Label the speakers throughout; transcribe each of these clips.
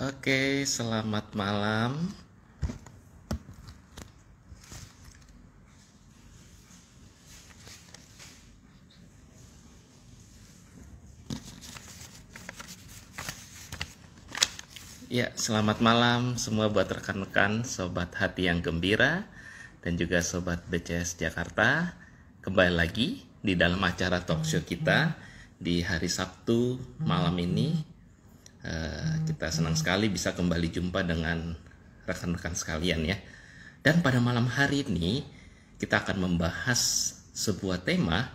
Speaker 1: Oke, selamat malam. Ya, selamat malam semua buat rekan-rekan, sobat hati yang gembira, dan juga sobat BCS Jakarta. Kembali lagi di dalam acara talkshow kita di hari Sabtu malam ini. Kita senang sekali bisa kembali jumpa dengan rekan-rekan sekalian ya. Dan pada malam hari ini kita akan membahas sebuah tema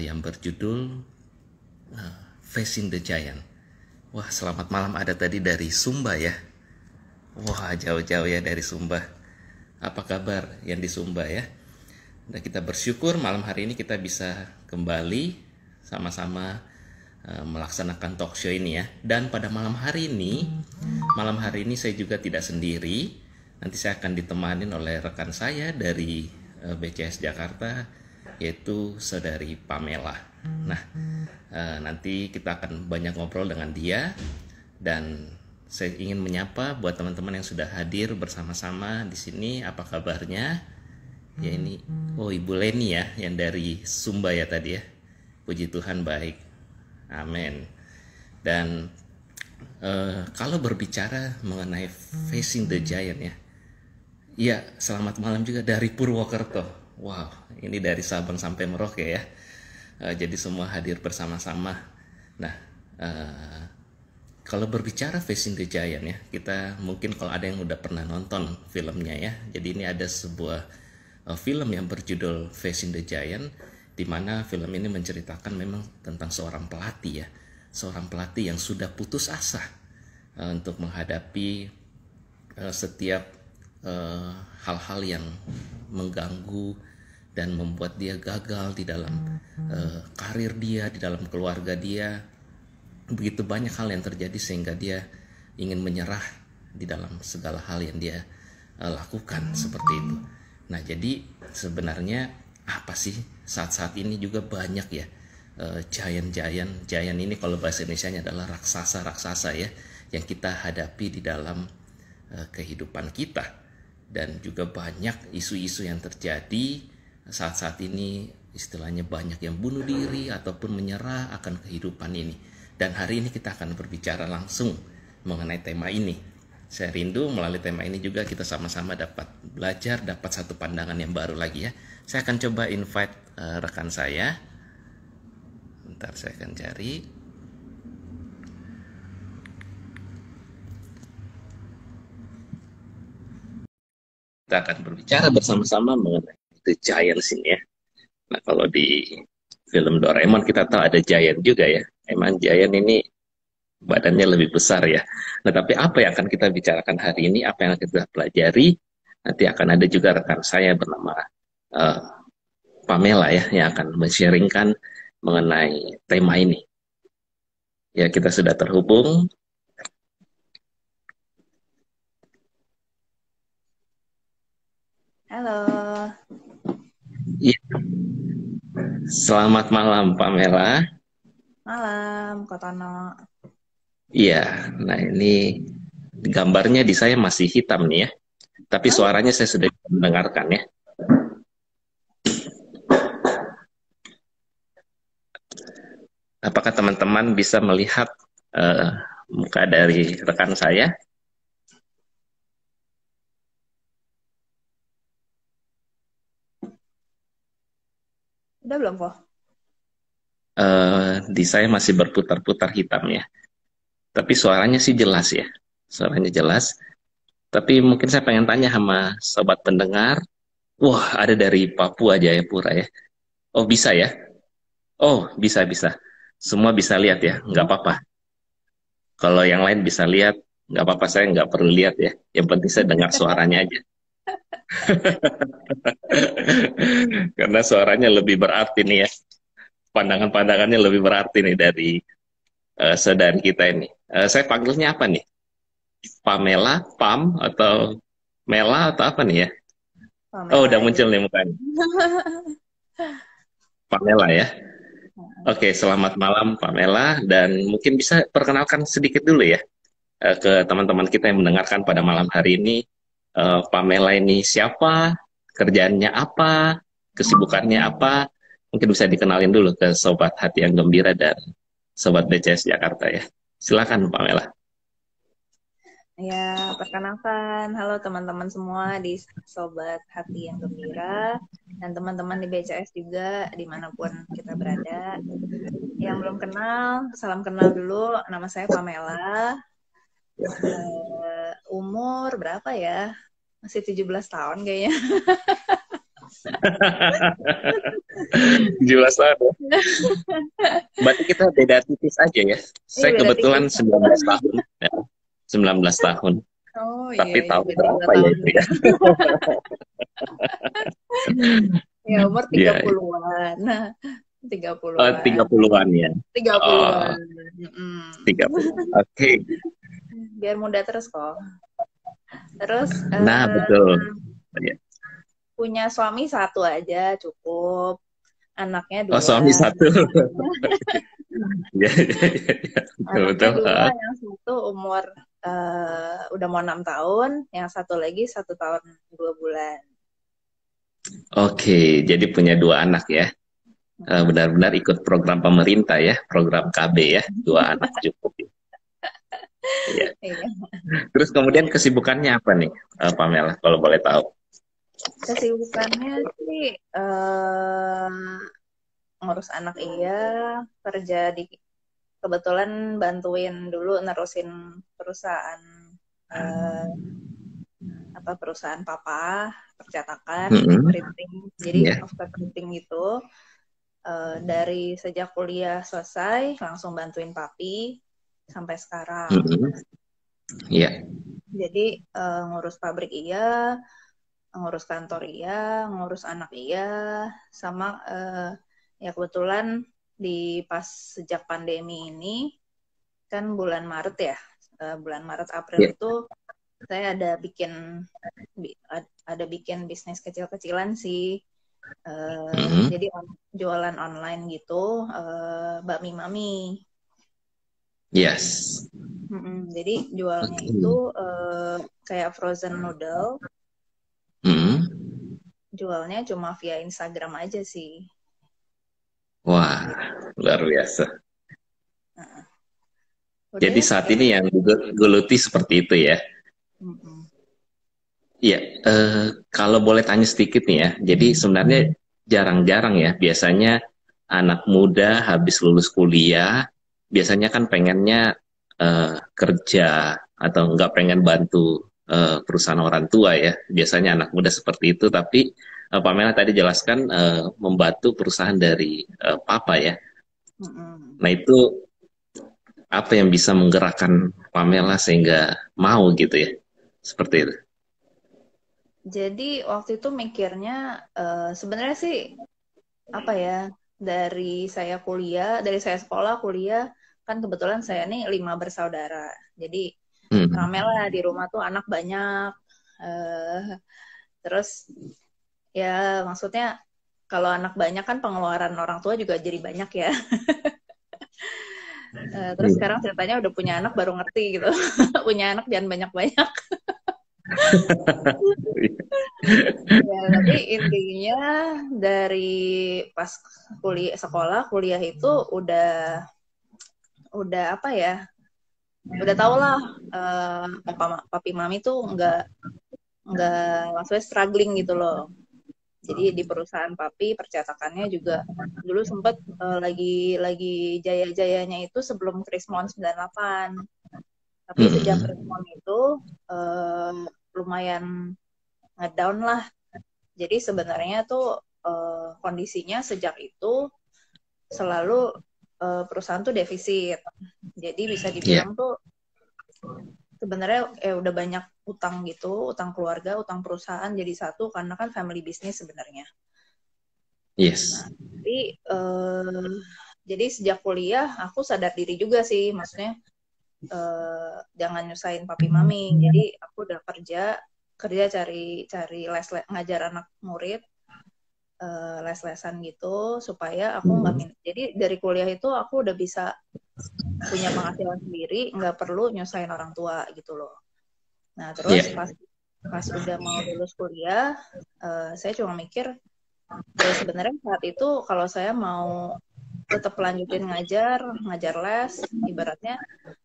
Speaker 1: yang berjudul Facing the Giant. Wah, selamat malam ada tadi dari Sumba ya. Wah, jauh-jauh ya dari Sumba. Apa kabar yang di Sumba ya? Dan kita bersyukur malam hari ini kita bisa kembali sama-sama melaksanakan talk show ini ya. Dan pada malam hari ini saya juga tidak sendiri. Nanti saya akan ditemani oleh rekan saya dari BCS Jakarta, yaitu saudari Pamela. Nah, nanti kita akan banyak ngobrol dengan dia, dan saya ingin menyapa buat teman-teman yang sudah hadir bersama-sama di sini. Apa kabarnya? Ya ini, Ibu Leni ya, yang dari Sumba ya tadi ya. Puji Tuhan baik. Amin. Dan kalau berbicara mengenai Facing the Giant ya, ya selamat malam juga dari Purwokerto. Wow, ini dari Sabang sampai Merauke ya. Jadi semua hadir bersama-sama. Nah, kalau berbicara Facing the Giant ya, kita mungkin kalau ada yang udah pernah nonton filmnya ya. Jadi ini ada sebuah film yang berjudul Facing the Giant, di mana film ini menceritakan memang tentang seorang pelatih ya. Seorang pelatih yang sudah putus asa untuk menghadapi setiap hal-hal yang mengganggu dan membuat dia gagal di dalam karir dia, di dalam keluarga dia. Begitu banyak hal yang terjadi sehingga dia ingin menyerah di dalam segala hal yang dia lakukan seperti itu. Nah, jadi sebenarnya apa sih saat-saat ini juga banyak ya giant ini, kalau bahasa Indonesianya adalah raksasa-raksasa ya, yang kita hadapi di dalam kehidupan kita. Dan juga banyak isu-isu yang terjadi saat-saat ini, istilahnya banyak yang bunuh diri ataupun menyerah akan kehidupan ini. Dan hari ini kita akan berbicara langsung mengenai tema ini. Saya rindu melalui tema ini juga kita sama-sama dapat belajar, dapat satu pandangan yang baru lagi ya. Saya akan coba invite rekan saya. Bentar, saya akan cari. Kita akan berbicara bersama-sama mengenai The Giants ini ya. Nah, kalau di film Doraemon kita tahu ada Giant juga ya. Emang Giant ini badannya lebih besar ya. Nah, tapi apa yang akan kita bicarakan hari ini, apa yang akan kita pelajari, nanti akan ada juga rekan saya bernama Pamela ya, yang akan men-sharingkan mengenai tema ini. Ya, kita sudah terhubung.
Speaker 2: Halo.
Speaker 1: Ya. Selamat malam Pamela.
Speaker 2: Malam, Kak Tono.
Speaker 1: Iya, nah ini gambarnya di saya masih hitam nih ya. Tapi suaranya saya sudah mendengarkan ya. Apakah teman-teman bisa melihat muka dari rekan saya?
Speaker 2: Udah belum kok?
Speaker 1: Di saya masih berputar-putar hitam ya. Tapi suaranya sih jelas ya. Suaranya jelas. Tapi mungkin saya pengen tanya sama sobat pendengar. Wah, ada dari Papua Jayapura ya. Oh, bisa ya? Oh, bisa-bisa. Semua bisa lihat ya, nggak apa-apa. Kalau yang lain bisa lihat, nggak apa-apa, saya nggak perlu lihat ya. Yang penting saya dengar suaranya aja. Karena suaranya lebih berarti nih ya. Pandangan-pandangannya lebih berarti nih dari saudari kita ini. Saya panggilnya apa nih? Pamela, Pam, atau Mela, atau apa nih ya? Oh,
Speaker 2: Pamela
Speaker 1: udah
Speaker 2: aja.
Speaker 1: muncul nih mukanya. Pamela ya. Oke, selamat malam Pamela. Dan mungkin bisa perkenalkan sedikit dulu ya. ke teman-teman kita yang mendengarkan pada malam hari ini, Pamela ini siapa, kerjaannya apa, kesibukannya apa, mungkin bisa dikenalin dulu ke Sobat Hati yang Gembira dan Sobat BCS Jakarta ya. Silakan Pamela.
Speaker 2: Ya, perkenalkan. Halo teman-teman semua di Sobat Hati yang Gembira dan teman-teman di BCS juga dimanapun kita berada. Yang belum kenal, salam kenal dulu. Nama saya Pamela. Umur berapa ya? Masih 17 tahun kayaknya.
Speaker 1: 17 tahun ya. Berarti kita beda tipis aja ya. Saya
Speaker 2: beda
Speaker 1: kebetulan
Speaker 2: tipis.
Speaker 1: 19 tahun. Ya. 19 tahun.
Speaker 2: Oh
Speaker 1: Tapi
Speaker 2: iya,
Speaker 1: tahun
Speaker 2: beda 2
Speaker 1: berapa ya
Speaker 2: tahun.
Speaker 1: itu ya?
Speaker 2: Ya, umur
Speaker 1: Iya.
Speaker 2: 30-an. Nah,
Speaker 1: 30-an
Speaker 2: 30-an.
Speaker 1: ya.
Speaker 2: 30-an.
Speaker 1: 30. Oke.
Speaker 2: Biar muda terus kok. Terus
Speaker 1: Nah, betul. Ya.
Speaker 2: punya suami satu aja cukup. Anaknya 2.
Speaker 1: Oh, suami satu. Ya, ya, ya.
Speaker 2: Anaknya
Speaker 1: Betul.
Speaker 2: 2, yang satu umur udah mau 6 tahun, yang satu lagi 1 tahun 2 bulan.
Speaker 1: Oke, jadi punya 2 anak ya. Benar-benar ikut program pemerintah ya, program KB ya, 2 anak cukup. Ya.
Speaker 2: Iya.
Speaker 1: Terus kemudian kesibukannya apa nih, Pamela, kalau boleh tahu?
Speaker 2: Kesibukannya sih ngurus anak iya, kerja di kebetulan bantuin dulu nerusin perusahaan perusahaan papa percetakan printing, jadi software printing gitu. Dari sejak kuliah selesai langsung bantuin papi sampai sekarang.
Speaker 1: Iya.
Speaker 2: Jadi ngurus pabrik iya, ngurus kantor iya, ngurus anak iya, sama ya kebetulan di pas sejak pandemi ini kan bulan Maret ya, bulan Maret April itu saya ada bikin bisnis kecil-kecilan sih. Jadi jualan online gitu, bakmi mami.
Speaker 1: Yes.
Speaker 2: Jadi jualnya itu kayak frozen noodle. Jualnya cuma via Instagram aja sih.
Speaker 1: Wah, luar biasa. Jadi
Speaker 2: Ya,
Speaker 1: saat ini yang geluti seperti itu ya. Iya, kalau boleh tanya sedikit nih ya. Jadi sebenarnya jarang-jarang ya. Biasanya anak muda habis lulus kuliah, biasanya kan pengennya kerja atau nggak pengen bantu perusahaan orang tua ya. Biasanya anak muda seperti itu. Tapi Pamela tadi jelaskan membantu perusahaan dari papa ya. Nah itu apa yang bisa menggerakkan Pamela sehingga mau gitu ya, seperti itu?
Speaker 2: Jadi waktu itu mikirnya sebenarnya sih apa ya, dari saya sekolah kuliah kan kebetulan saya nih 5 bersaudara, jadi rame lah di rumah tuh anak banyak, terus ya maksudnya kalau anak banyak kan pengeluaran orang tua juga jadi banyak ya. Terus sekarang ceritanya udah punya anak baru ngerti gitu. Punya anak jangan banyak-banyak. Ya, tapi intinya dari pas kuliah itu udah apa ya, udah tau lah papi mami tuh nggak maksudnya struggling gitu loh. Jadi di perusahaan papi percetakannya juga dulu sempet lagi jaya-jayanya itu sebelum Krismon 98. Tapi sejak Krismon itu lumayan ngedown lah. Jadi sebenarnya tuh kondisinya sejak itu selalu perusahaan tuh defisit. Jadi bisa dibilang tuh sebenarnya udah banyak utang gitu, utang keluarga, utang perusahaan jadi satu karena kan family business sebenarnya.
Speaker 1: Yes.
Speaker 2: Nah, jadi sejak kuliah aku sadar diri juga sih, maksudnya jangan nyusahin papi mami. Jadi aku udah kerja cari les ngajar anak murid, les-lesan gitu supaya aku nggak jadi dari kuliah itu aku udah bisa punya penghasilan sendiri, nggak perlu nyusahin orang tua gitu loh. Nah terus pas udah mau lulus kuliah, saya cuma mikir ya sebenarnya saat itu kalau saya mau tetap lanjutin ngajar les, ibaratnya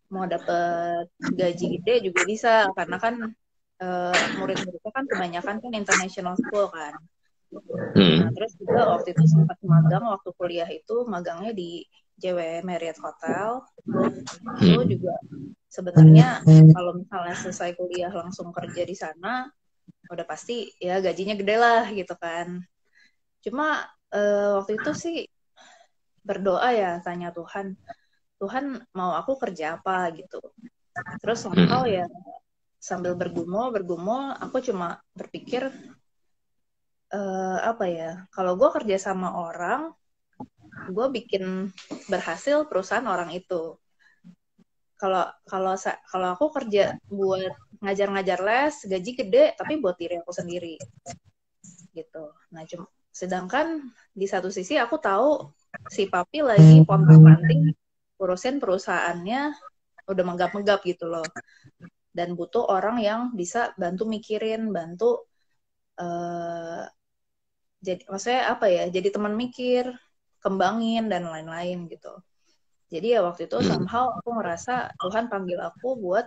Speaker 2: mau dapet gaji gede juga bisa, karena kan murid-muridnya kan kebanyakan kan international school kan. Nah terus juga waktu itu sempat magang, waktu kuliah itu magangnya di JW Marriott Hotel. Itu juga sebenarnya kalau misalnya selesai kuliah langsung kerja di sana, udah pasti ya gajinya gede lah gitu kan. Cuma waktu itu sih berdoa ya, tanya Tuhan, Tuhan mau aku kerja apa gitu. Terus somehow ya sambil bergumul, aku cuma berpikir apa ya, kalau gue kerja sama orang, gue bikin berhasil perusahaan orang itu. Kalau aku kerja buat ngajar-ngajar les, gaji gede, tapi buat diri aku sendiri gitu. Nah, sedangkan di satu sisi aku tahu si papi lagi pontang-panting urusin perusahaannya, udah menggap-menggap gitu loh, dan butuh orang yang bisa bantu mikirin, bantu jadi maksudnya apa ya, jadi teman mikir, kembangin dan lain-lain gitu. Jadi ya waktu itu somehow aku ngerasa Tuhan panggil aku buat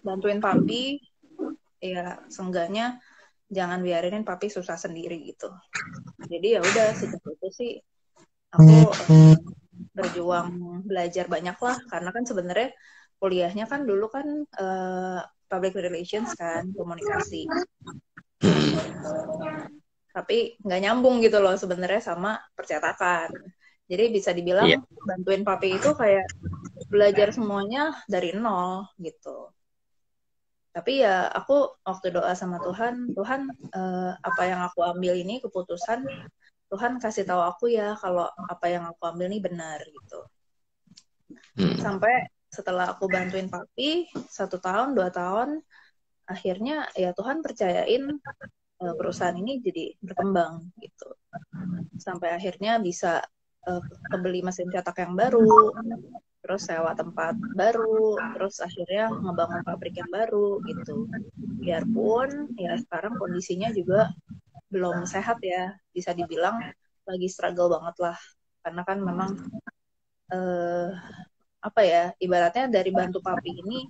Speaker 2: bantuin papi, ya seenggaknya jangan biarin papi susah sendiri gitu. Jadi ya udah sejak itu sih aku berjuang belajar banyak lah, karena kan sebenarnya kuliahnya kan dulu kan public relations kan, komunikasi. Tapi nggak nyambung gitu loh sebenarnya sama percetakan. Jadi bisa dibilang bantuin papi itu kayak belajar semuanya dari nol gitu. Tapi ya aku waktu doa sama Tuhan, Tuhan apa yang aku ambil ini keputusan, Tuhan kasih tahu aku ya kalau apa yang aku ambil ini benar gitu. Sampai setelah aku bantuin papi 1 tahun, 2 tahun, akhirnya ya Tuhan percayain perusahaan ini jadi berkembang gitu. Sampai akhirnya bisa kebeli mesin cetak yang baru, terus sewa tempat baru, terus akhirnya ngebangun pabrik yang baru gitu. Biarpun ya sekarang kondisinya juga belum sehat ya, bisa dibilang lagi struggle banget lah. Karena kan memang apa ya, ibaratnya dari bantu papi ini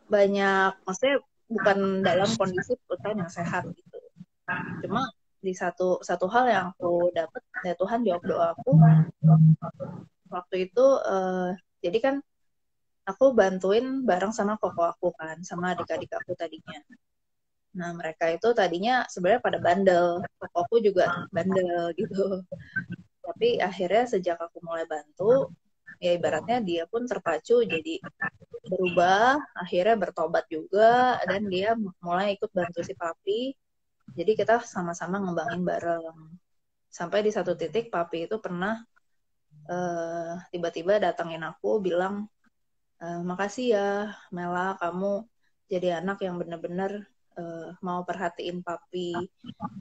Speaker 2: banyak, maksudnya bukan dalam kondisi perusahaan yang sehat gitu. Cuma di satu hal yang aku dapat, ya Tuhan jawab doa aku waktu itu. Jadi kan aku bantuin bareng sama koko aku kan, sama adik-adik aku tadinya. Nah mereka itu tadinya sebenarnya pada bandel, koko aku juga bandel gitu. Tapi akhirnya sejak aku mulai bantu, ya ibaratnya dia pun terpacu jadi berubah, akhirnya bertobat juga, dan dia mulai ikut bantu si papi. Jadi kita sama-sama ngembangin bareng. Sampai di satu titik papi itu pernah tiba-tiba datangin aku bilang, makasih ya Mela, kamu jadi anak yang benar-benar mau perhatiin papi.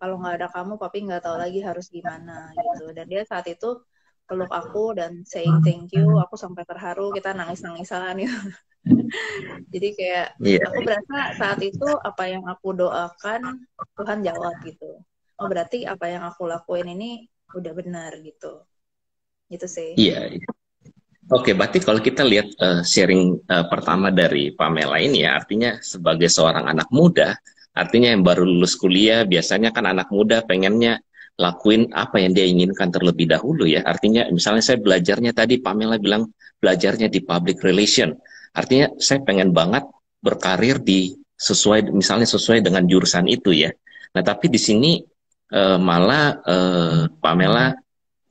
Speaker 2: Kalau nggak ada kamu, papi nggak tahu lagi harus gimana gitu. Dan dia saat itu peluk aku dan saying thank you. Aku sampai terharu, kita nangis-nangisan gitu. Jadi kayak aku berasa saat itu apa yang aku doakan Tuhan jawab gitu. Oh berarti apa yang aku lakuin ini udah benar gitu. Gitu sih.
Speaker 1: Iya. Oke, berarti kalau kita lihat sharing pertama dari Pamela ini ya, artinya sebagai seorang anak muda, artinya yang baru lulus kuliah, biasanya kan anak muda pengennya lakuin apa yang dia inginkan terlebih dahulu ya. Artinya misalnya saya belajarnya tadi, Pamela bilang belajarnya di public relation. Artinya saya pengen banget berkarir di misalnya sesuai dengan jurusan itu ya. Nah, tapi di sini malah Pamela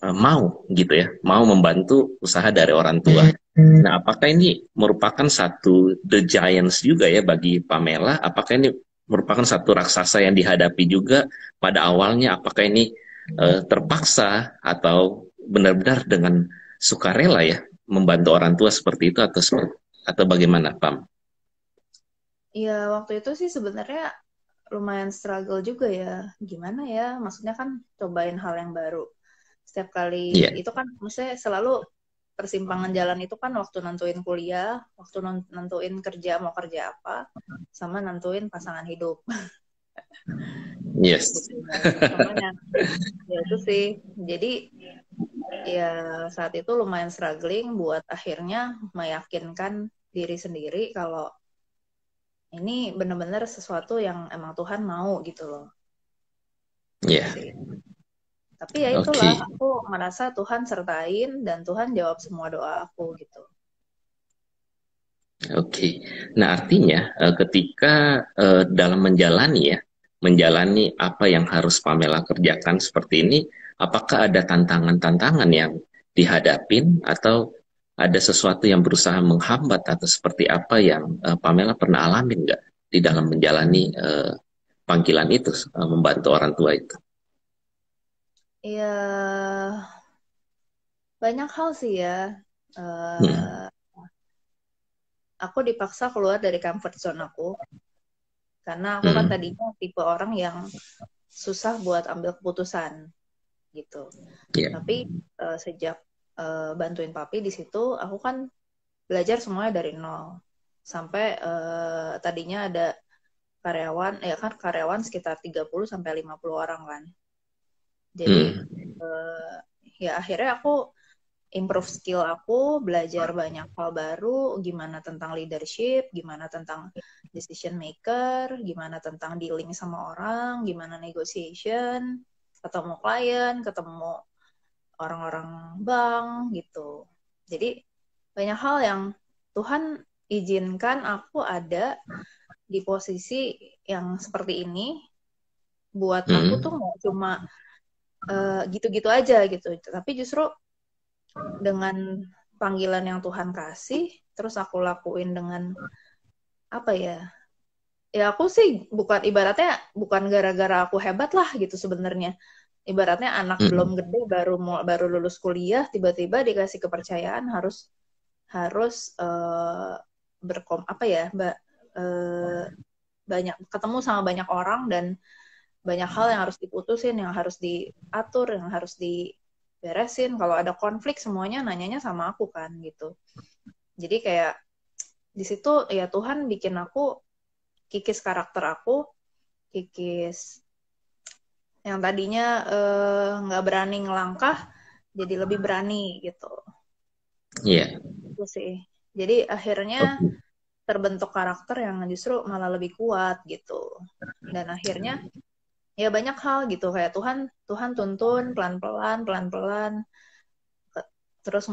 Speaker 1: mau gitu ya, mau membantu usaha dari orang tua. Nah, apakah ini merupakan satu the giants juga ya bagi Pamela? Apakah ini merupakan satu raksasa yang dihadapi juga pada awalnya? Apakah ini terpaksa atau benar-benar dengan sukarela ya membantu orang tua seperti itu atau bagaimana, Pam?
Speaker 2: Iya, waktu itu sih sebenarnya lumayan struggle juga ya. Gimana ya? Maksudnya kan cobain hal yang baru. Setiap kali
Speaker 1: Iya.
Speaker 2: itu kan maksudnya selalu persimpangan jalan itu kan waktu nentuin kuliah, waktu nentuin kerja mau kerja apa, sama nentuin pasangan hidup.
Speaker 1: Yes.
Speaker 2: Gitu. Makanya ya itu sih. Jadi ya saat itu lumayan struggling buat akhirnya meyakinkan diri sendiri kalau ini benar-benar sesuatu yang emang Tuhan mau gitu loh. Gitu
Speaker 1: Iya.
Speaker 2: sih. Tapi ya itulah,
Speaker 1: Oke.
Speaker 2: aku merasa Tuhan sertain dan Tuhan jawab semua doa aku gitu.
Speaker 1: Oke. Nah, artinya ketika dalam menjalani apa yang harus Pamela kerjakan seperti ini, apakah ada tantangan-tantangan yang dihadapin atau ada sesuatu yang berusaha menghambat atau seperti apa yang Pamela pernah alamin nggak di dalam menjalani panggilan itu, membantu orang tua itu?
Speaker 2: Ya banyak hal sih ya.
Speaker 1: Hmm.
Speaker 2: Eh, aku dipaksa keluar dari comfort zone aku karena aku kan
Speaker 1: Hmm.
Speaker 2: tadinya tipe orang yang susah buat ambil keputusan gitu.
Speaker 1: Ya.
Speaker 2: Tapi sejak bantuin papi di situ, aku kan belajar semuanya dari nol. Sampai tadinya ada karyawan, ya kan karyawan sekitar 30 sampai 50 orang kan. Jadi
Speaker 1: Hmm.
Speaker 2: ya akhirnya aku improve skill aku, belajar banyak hal baru, gimana tentang leadership, gimana tentang decision maker, gimana tentang dealing sama orang, gimana negotiation, ketemu klien, ketemu orang-orang bank gitu. Jadi banyak hal yang Tuhan izinkan aku ada di posisi yang seperti ini buat aku tuh
Speaker 1: Hmm.
Speaker 2: nggak cuma gitu-gitu aja gitu, tapi justru dengan panggilan yang Tuhan kasih, terus aku lakuin dengan apa ya? Ya aku sih bukan ibaratnya bukan gara-gara aku hebat lah gitu sebenarnya. Ibaratnya anak belum
Speaker 1: Hmm.
Speaker 2: gede baru lulus kuliah tiba-tiba dikasih kepercayaan harus harus apa ya, banyak ketemu sama banyak orang dan banyak hal yang harus diputusin, yang harus diatur, yang harus diberesin. Kalau ada konflik semuanya nanyanya sama aku kan gitu. Jadi kayak di situ ya Tuhan bikin aku kikis karakter aku, kikis yang tadinya nggak berani ngelangkah jadi lebih berani gitu.
Speaker 1: Iya.
Speaker 2: Itu sih. Jadi akhirnya
Speaker 1: Oke.
Speaker 2: terbentuk karakter yang justru malah lebih kuat gitu. Dan akhirnya ya banyak hal gitu kayak Tuhan Tuhan tuntun pelan-pelan pelan-pelan terus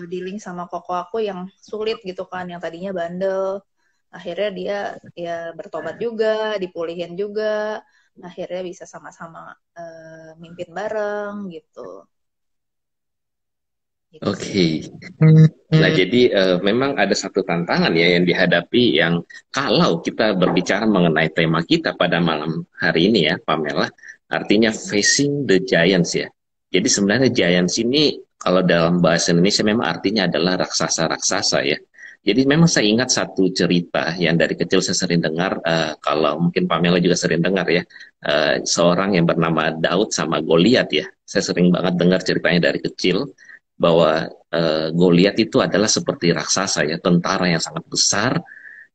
Speaker 2: dealing sama koko aku yang sulit gitu kan yang tadinya bandel akhirnya dia ya bertobat juga dipulihin juga akhirnya bisa sama-sama mimpin bareng gitu sih.
Speaker 1: Oke. Nah, jadi memang ada satu tantangan ya yang dihadapi yang kalau kita berbicara mengenai tema kita pada malam hari ini ya, Pamela, artinya facing the giants ya. Jadi sebenarnya giants ini kalau dalam bahasa Indonesia memang artinya adalah raksasa-raksasa ya. Jadi memang saya ingat satu cerita yang dari kecil saya sering dengar, kalau mungkin Pamela juga sering dengar ya, seorang yang bernama Daud sama Goliat ya. Saya sering banget dengar ceritanya dari kecil bahwa Goliat itu adalah seperti raksasa ya, tentara yang sangat besar,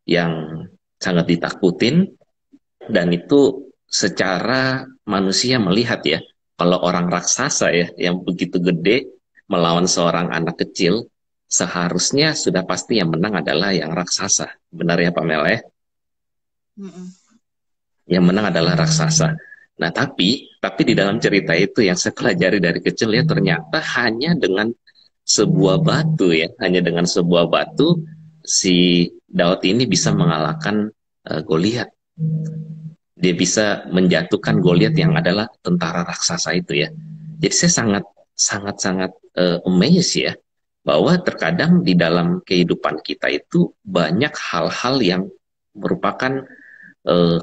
Speaker 1: yang sangat ditakutin, dan itu secara manusia melihat ya, kalau orang raksasa ya, yang begitu gede melawan seorang anak kecil, seharusnya sudah pasti yang menang adalah yang raksasa. Benar ya Pamela ya?
Speaker 2: Mm-mm.
Speaker 1: Yang menang adalah raksasa. Nah, tapi di dalam cerita itu yang saya pelajari dari kecil ya, ternyata hanya dengan sebuah batu ya, hanya dengan sebuah batu si Daud ini bisa mengalahkan Goliat. Dia bisa menjatuhkan Goliat yang adalah tentara raksasa itu ya. Jadi saya sangat sangat sangat amazed ya, bahwa terkadang di dalam kehidupan kita itu banyak hal-hal yang merupakan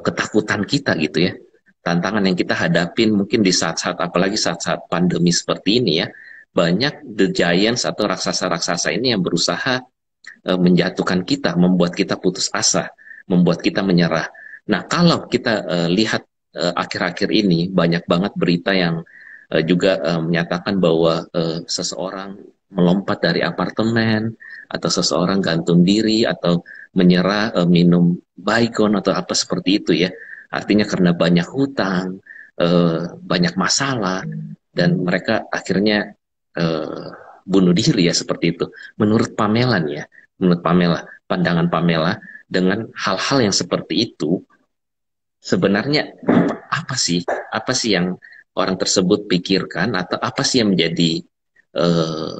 Speaker 1: ketakutan kita gitu ya, tantangan yang kita hadapin mungkin di saat-saat apalagi saat-saat pandemi seperti ini ya, banyak the giants atau raksasa-raksasa ini yang berusaha menjatuhkan kita, membuat kita putus asa, membuat kita menyerah. Nah, kalau kita lihat akhir-akhir ini banyak banget berita yang juga menyatakan bahwa seseorang melompat dari apartemen atau seseorang gantung diri atau menyerah minum Baygon atau apa seperti itu ya. Artinya karena banyak hutang, banyak masalah dan mereka akhirnya eh, bunuh diri ya seperti itu. Menurut Pamela nih ya, menurut Pamela, pandangan Pamela dengan hal-hal yang seperti itu sebenarnya apa sih yang orang tersebut pikirkan atau apa sih yang menjadi eh,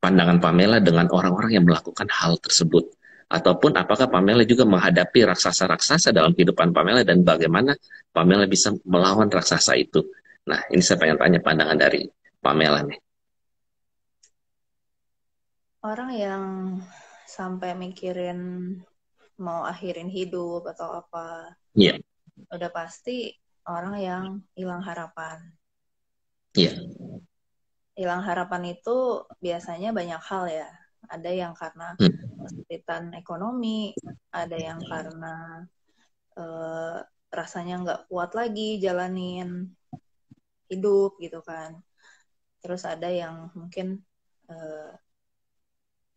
Speaker 1: pandangan Pamela dengan orang-orang yang melakukan hal tersebut ataupun apakah Pamela juga menghadapi raksasa-raksasa dalam kehidupan Pamela dan bagaimana Pamela bisa melawan raksasa itu. Nah, ini saya pengen tanya pandangan dari Pamela nih.
Speaker 2: Orang yang sampai mikirin mau akhirin hidup atau apa,
Speaker 1: Iya,
Speaker 2: udah pasti orang yang hilang harapan.
Speaker 1: iya.
Speaker 2: Hilang harapan itu biasanya banyak hal ya. Ada yang karena
Speaker 1: Hmm,
Speaker 2: kesulitan ekonomi, ada yang karena eh, rasanya nggak kuat lagi jalanin hidup gitu kan. Terus ada yang mungkin eh,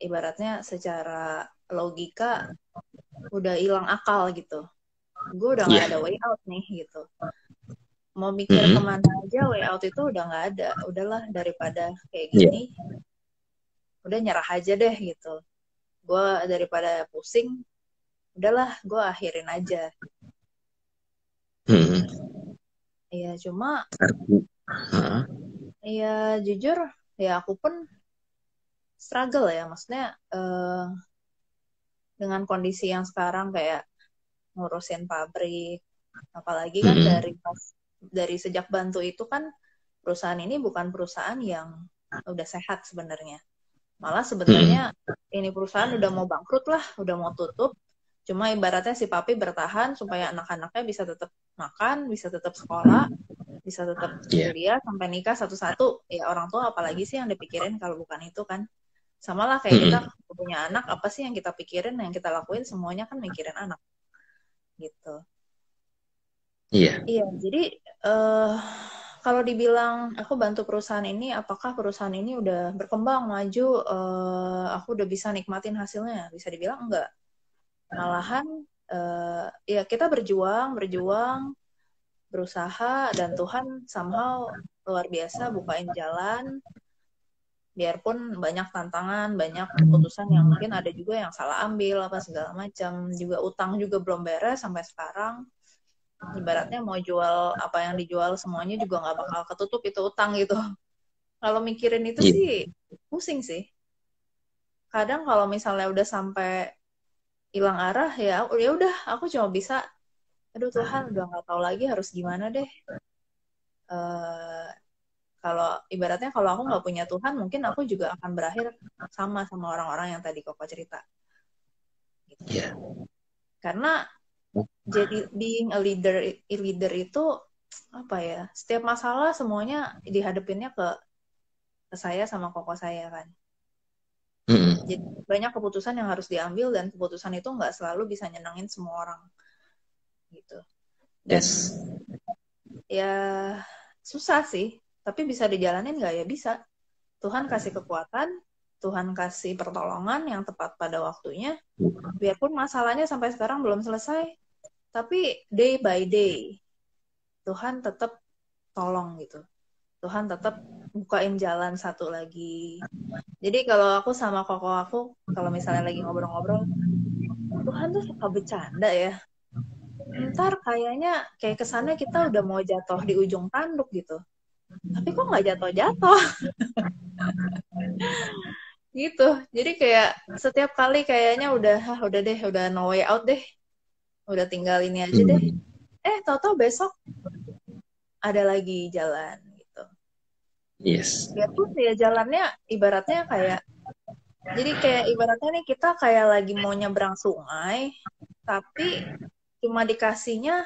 Speaker 2: ibaratnya secara logika udah hilang akal gitu. Gue udah nggak
Speaker 1: iya.
Speaker 2: ada way out nih gitu. Mau mikir
Speaker 1: Hmm,
Speaker 2: kemana aja way out itu udah nggak ada. Udahlah daripada kayak
Speaker 1: iya.
Speaker 2: gini, udah nyerah aja deh gitu. Gue daripada pusing, udahlah gue akhirin aja.
Speaker 1: Hmm.
Speaker 2: Ya cuma
Speaker 1: Heeh.
Speaker 2: ya jujur ya aku pun struggle ya. Maksudnya dengan kondisi yang sekarang kayak ngurusin pabrik, apalagi kan
Speaker 1: Hmm.
Speaker 2: dari sejak bantu itu kan perusahaan ini bukan perusahaan yang udah sehat sebenarnya. Malah
Speaker 1: Hmm.
Speaker 2: sebenarnya ini perusahaan udah mau bangkrut lah, udah mau tutup. Cuma ibaratnya si papi bertahan supaya anak-anaknya bisa tetap makan, bisa tetap sekolah, bisa tetap
Speaker 1: Iya.
Speaker 2: kuliah sampai nikah satu-satu. Ya orang tua apalagi sih yang dipikirin kalau bukan itu kan. Sama lah kayak kita
Speaker 1: Hmm.
Speaker 2: punya anak, apa sih yang kita pikirin, yang kita lakuin semuanya kan mikirin anak gitu.
Speaker 1: Iya.
Speaker 2: Iya, jadi eh kalau dibilang aku bantu perusahaan ini, apakah perusahaan ini udah berkembang, maju, aku udah bisa nikmatin hasilnya? Bisa dibilang enggak. Malahan ya kita berjuang, berjuang, berusaha, dan Tuhan somehow luar biasa bukain jalan, biarpun banyak tantangan, banyak keputusan yang mungkin ada juga yang salah ambil, apa segala macam, juga utang juga belum beres sampai sekarang. Ibaratnya mau jual apa yang dijual semuanya juga nggak bakal ketutup itu utang gitu. Kalau mikirin itu
Speaker 1: Iya.
Speaker 2: sih pusing sih. Kadang kalau misalnya udah sampai hilang arah ya udah aku cuma bisa, aduh Tuhan udah nggak tahu lagi harus gimana deh. Eh kalau ibaratnya kalau aku nggak punya Tuhan mungkin aku juga akan berakhir sama orang-orang yang tadi Koko cerita gitu.
Speaker 1: Iya.
Speaker 2: Karena jadi being a leader itu apa ya? Setiap masalah semuanya dihadapinnya ke saya sama Koko saya kan.
Speaker 1: Hmm.
Speaker 2: Jadi banyak keputusan yang harus diambil dan keputusan itu nggak selalu bisa nyenengin semua orang gitu. Dan
Speaker 1: Yes.
Speaker 2: ya susah sih, tapi bisa dijalanin nggak ya bisa. Tuhan kasih kekuatan, Tuhan kasih pertolongan yang tepat pada waktunya. Biarpun masalahnya sampai sekarang belum selesai, tapi day by day Tuhan tetap tolong gitu. Tuhan tetap bukain jalan satu lagi. Jadi kalau aku sama koko aku, kalau misalnya lagi ngobrol-ngobrol, Tuhan tuh suka bercanda ya. Ntar kayaknya kayak kesannya kita udah mau jatuh di ujung tanduk gitu. Tapi kok nggak jatuh-jatuh gitu. Jadi kayak setiap kali kayaknya udah deh, udah no way out deh. Udah tinggal ini aja deh.
Speaker 1: Hmm.
Speaker 2: Tahu-tahu besok ada lagi jalan gitu.
Speaker 1: Yes.
Speaker 2: Biarpun ya jalannya ibaratnya kayak, jadi kayak ibaratnya nih kita kayak lagi mau nyebrang sungai, tapi cuma dikasihnya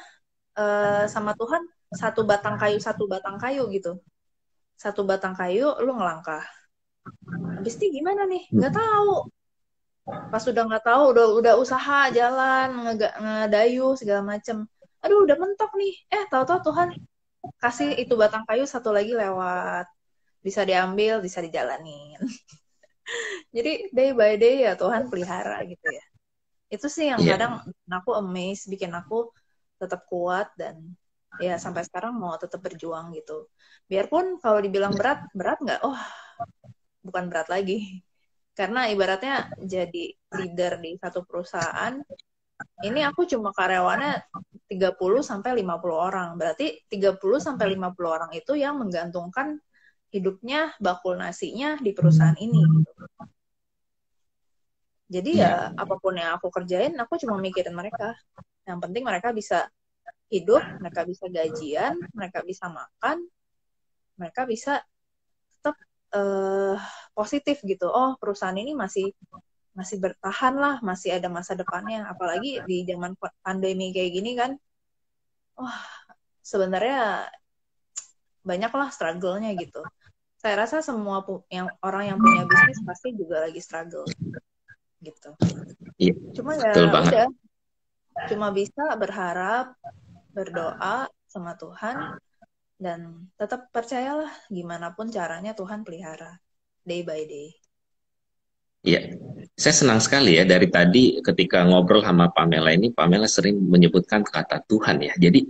Speaker 2: sama Tuhan satu batang kayu gitu. Satu batang kayu, lu ngelangkah. Habis ini gimana nih? Nggak tahu. Pas udah nggak tahu, udah usaha jalan, ngedayu segala macem. Aduh, udah mentok nih. Tahu-tahu Tuhan, kasih itu batang kayu, satu lagi lewat, bisa diambil, bisa dijalanin. Jadi day by day ya Tuhan pelihara gitu ya. Itu sih yang
Speaker 1: Iya,
Speaker 2: kadang bikin aku amazed, bikin aku tetap kuat dan ya sampai sekarang mau tetap berjuang gitu. Biarpun kalau dibilang berat, berat nggak? Oh, bukan berat lagi. Karena ibaratnya jadi leader di satu perusahaan, ini aku cuma karyawannya 30 sampai 50 orang. Berarti 30 sampai 50 orang itu yang menggantungkan hidupnya, bakul nasinya di perusahaan ini gitu. Jadi
Speaker 1: iya,
Speaker 2: ya apapun yang aku kerjain, aku cuma mikirin mereka. Yang penting mereka bisa hidup, mereka bisa gajian, mereka bisa makan, mereka bisa tetap positif gitu. Oh, perusahaan ini masih bertahan lah, masih ada masa depannya. Apalagi di zaman pandemi kayak gini kan, wah sebenarnya banyaklah struggle-nya gitu. Saya rasa semua yang orang yang punya bisnis pasti juga lagi struggle gitu.
Speaker 1: iya,
Speaker 2: Cuma
Speaker 1: betul
Speaker 2: ya
Speaker 1: banget.
Speaker 2: udah, cuma bisa berharap, berdoa sama Tuhan dan tetap percayalah gimana pun caranya Tuhan pelihara day by day.
Speaker 1: Iya, saya senang sekali ya dari tadi ketika ngobrol sama Pamela ini, Pamela sering menyebutkan kata Tuhan ya. Jadi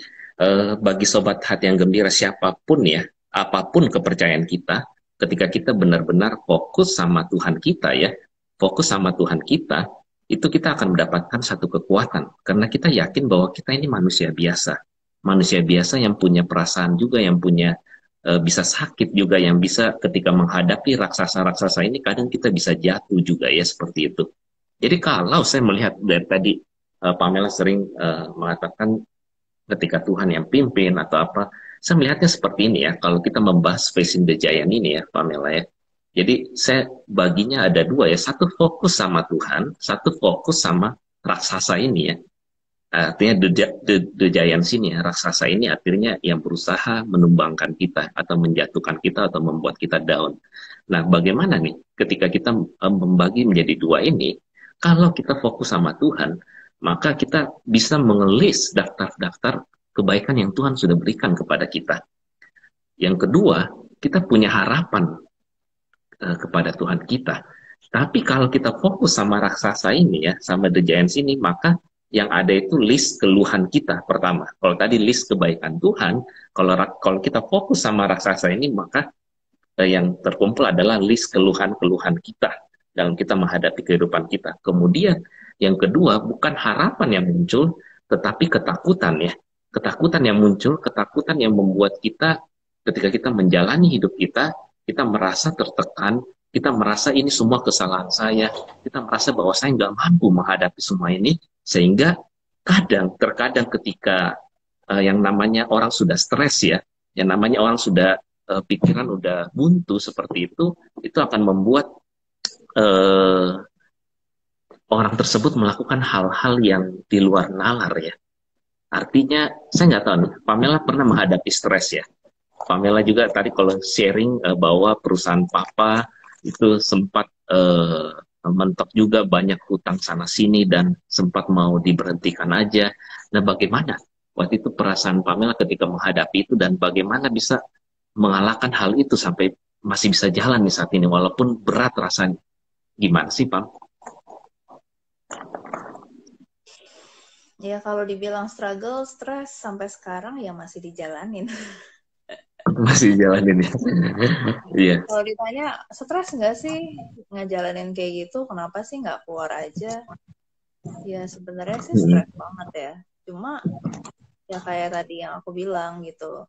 Speaker 1: bagi sobat hati yang gembira siapapun ya, apapun kepercayaan kita, ketika kita benar-benar fokus sama Tuhan kita ya, fokus sama Tuhan kita, itu kita akan mendapatkan satu kekuatan. Karena kita yakin bahwa kita ini manusia biasa. Manusia biasa yang punya perasaan juga, yang punya bisa sakit juga, yang bisa ketika menghadapi raksasa-raksasa ini kadang kita bisa jatuh juga ya seperti itu. Jadi kalau saya melihat dari tadi Pamela sering mengatakan ketika Tuhan yang pimpin atau apa, saya melihatnya seperti ini ya. Kalau kita membahas facing the giant ini ya Pamela ya. Jadi saya baginya ada dua ya, satu fokus sama Tuhan, satu fokus sama raksasa ini ya. Artinya the giant sini ya, raksasa ini artinya yang berusaha menumbangkan kita atau menjatuhkan kita atau membuat kita down. Nah, bagaimana nih ketika kita membagi menjadi dua ini? Kalau kita fokus sama Tuhan, maka kita bisa mengelis daftar-daftar kebaikan yang Tuhan sudah berikan kepada kita. Yang kedua, kita punya harapan kepada Tuhan kita. Tapi kalau kita fokus sama raksasa ini ya, sama the giants ini, maka yang ada itu list keluhan kita pertama. Kalau tadi list kebaikan Tuhan, kalau kita fokus sama raksasa ini, maka yang terkumpul adalah list keluhan-keluhan kita dalam kita menghadapi kehidupan kita. Kemudian yang kedua bukan harapan yang muncul, tetapi ketakutan ya. Ketakutan yang muncul, ketakutan yang membuat kita ketika kita menjalani hidup kita merasa tertekan, kita merasa ini semua kesalahan saya, kita merasa bahwa saya nggak mampu menghadapi semua ini, sehingga terkadang ketika yang namanya orang sudah stres ya, yang namanya orang sudah pikiran udah buntu seperti itu akan membuat uh, orang tersebut melakukan hal-hal yang di luar nalar ya. Artinya, saya nggak tahu nih, Pamela pernah menghadapi stres ya. Pamela juga tadi kalau sharing bahwa perusahaan papa itu sempat mentok juga banyak hutang sana sini dan sempat mau diberhentikan aja. Nah, bagaimana waktu itu perasaan Pamela ketika menghadapi itu dan bagaimana bisa mengalahkan hal itu sampai masih bisa jalan nih saat ini walaupun berat rasanya. Gimana sih, Pam?
Speaker 2: Ya kalau dibilang struggle, stres sampai sekarang ya masih dijalanin.
Speaker 1: Masih jalanin ya. Iya.
Speaker 2: Kalau ditanya stres nggak sih ngejalanin kayak gitu, kenapa sih nggak keluar aja? Ya sebenarnya sih stres banget ya. Cuma ya kayak tadi yang aku bilang gitu,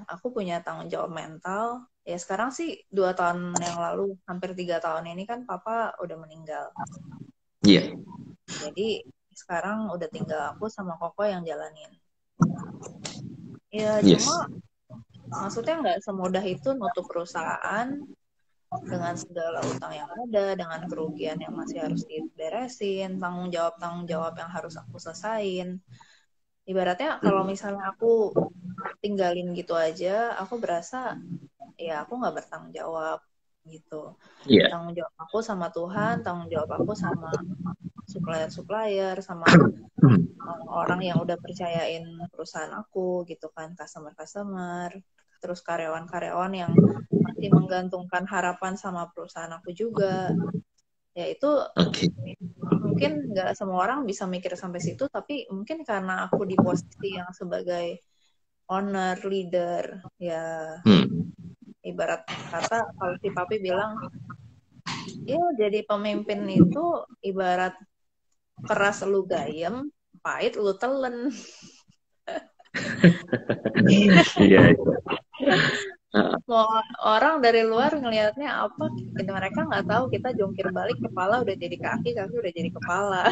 Speaker 2: aku punya tanggung jawab mental. Ya sekarang sih 2 tahun yang lalu, hampir 3 tahun ini kan papa udah meninggal.
Speaker 1: Iya.
Speaker 2: Jadi sekarang udah tinggal aku sama Koko yang jalanin. Ya
Speaker 1: Yes.
Speaker 2: cuma maksudnya nggak semudah itu nutup perusahaan dengan segala utang yang ada, dengan kerugian yang masih harus diberesin, tanggung jawab yang harus aku selesain. Ibaratnya kalau misalnya aku tinggalin gitu aja, aku berasa ya aku nggak bertanggung jawab gitu.
Speaker 1: Iya.
Speaker 2: Tanggung jawab aku sama Tuhan, tanggung jawab aku sama supplier-supplier, sama orang yang udah percayain perusahaan aku gitu kan, customer-customer, terus karyawan-karyawan yang masih menggantungkan harapan sama perusahaan aku juga. Ya itu
Speaker 1: Oke.
Speaker 2: mungkin nggak semua orang bisa mikir sampai situ, tapi mungkin karena aku di posisi yang sebagai owner, leader, ya ibarat kata kalau si papi bilang, ya jadi pemimpin itu ibarat keras lu gayem, pahit lu telen.
Speaker 1: Iya.
Speaker 2: Mau orang dari luar ngelihatnya apa, mereka nggak tahu kita jungkir balik kepala udah jadi kaki, kaki udah jadi kepala.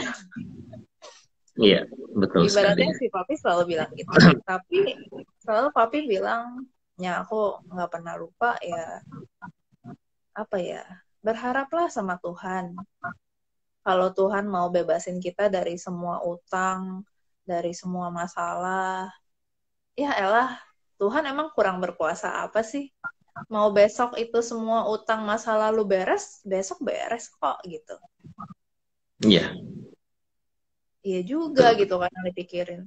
Speaker 1: Iya, betul sekali.
Speaker 2: Ibaratnya si papi selalu bilang gitu. Tapi selalu papi bilang, ya aku nggak pernah lupa ya, apa ya, berharaplah sama Tuhan. Kalau Tuhan mau bebasin kita dari semua utang, dari semua masalah, ya elah, Tuhan emang kurang berkuasa apa sih? Mau besok itu semua utang masa lalu beres, besok beres kok gitu.
Speaker 1: Iya,
Speaker 2: Iya juga
Speaker 1: betul.
Speaker 2: gitu kan yang dipikirin.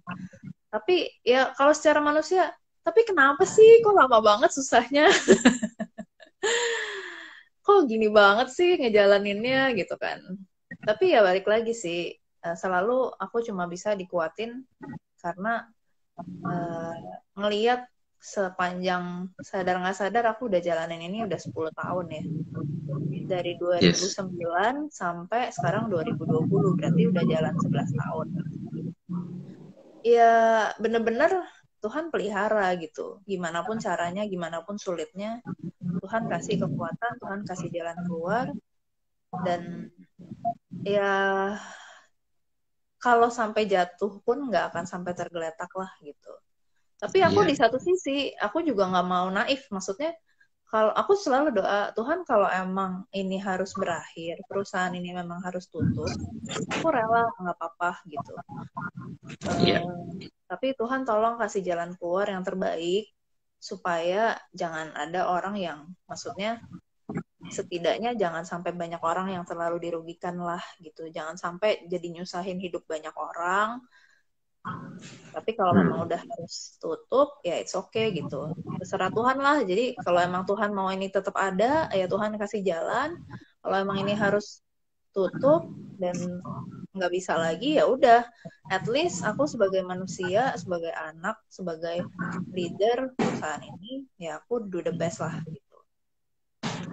Speaker 2: Tapi ya kalau secara manusia, tapi kenapa sih kok lama banget susahnya? Kok gini banget sih ngejalaninnya gitu kan. Tapi ya balik lagi sih, selalu aku cuma bisa dikuatin karena uh, ngeliat sepanjang sadar nggak sadar aku udah jalanin ini udah 10 tahun ya. Dari
Speaker 1: Yes.
Speaker 2: 2009 sampai sekarang 2020, berarti udah jalan 11 tahun. Ya bener-bener Tuhan pelihara gitu. Gimana pun caranya, gimana pun sulitnya, Tuhan kasih kekuatan, Tuhan kasih jalan keluar. Dan ya kalau sampai jatuh pun nggak akan sampai tergeletak lah gitu. Tapi aku
Speaker 1: Iya.
Speaker 2: di satu sisi, aku juga nggak mau naif. Maksudnya, kalau aku selalu doa, Tuhan kalau emang ini harus berakhir, perusahaan ini memang harus tutup, aku rela, nggak apa-apa gitu.
Speaker 1: Iya.
Speaker 2: Tapi Tuhan tolong kasih jalan keluar yang terbaik, supaya jangan ada orang yang, maksudnya, setidaknya jangan sampai banyak orang yang terlalu dirugikan lah gitu. Jangan sampai jadi nyusahin hidup banyak orang. Tapi kalau memang udah harus tutup, ya it's okay gitu. Terserah Tuhan lah. Jadi kalau emang Tuhan mau ini tetap ada, ya Tuhan kasih jalan. Kalau emang ini harus tutup dan nggak bisa lagi, ya udah. At least aku sebagai manusia, sebagai anak, sebagai leader perusahaan ini, ya aku do the best lah gitu.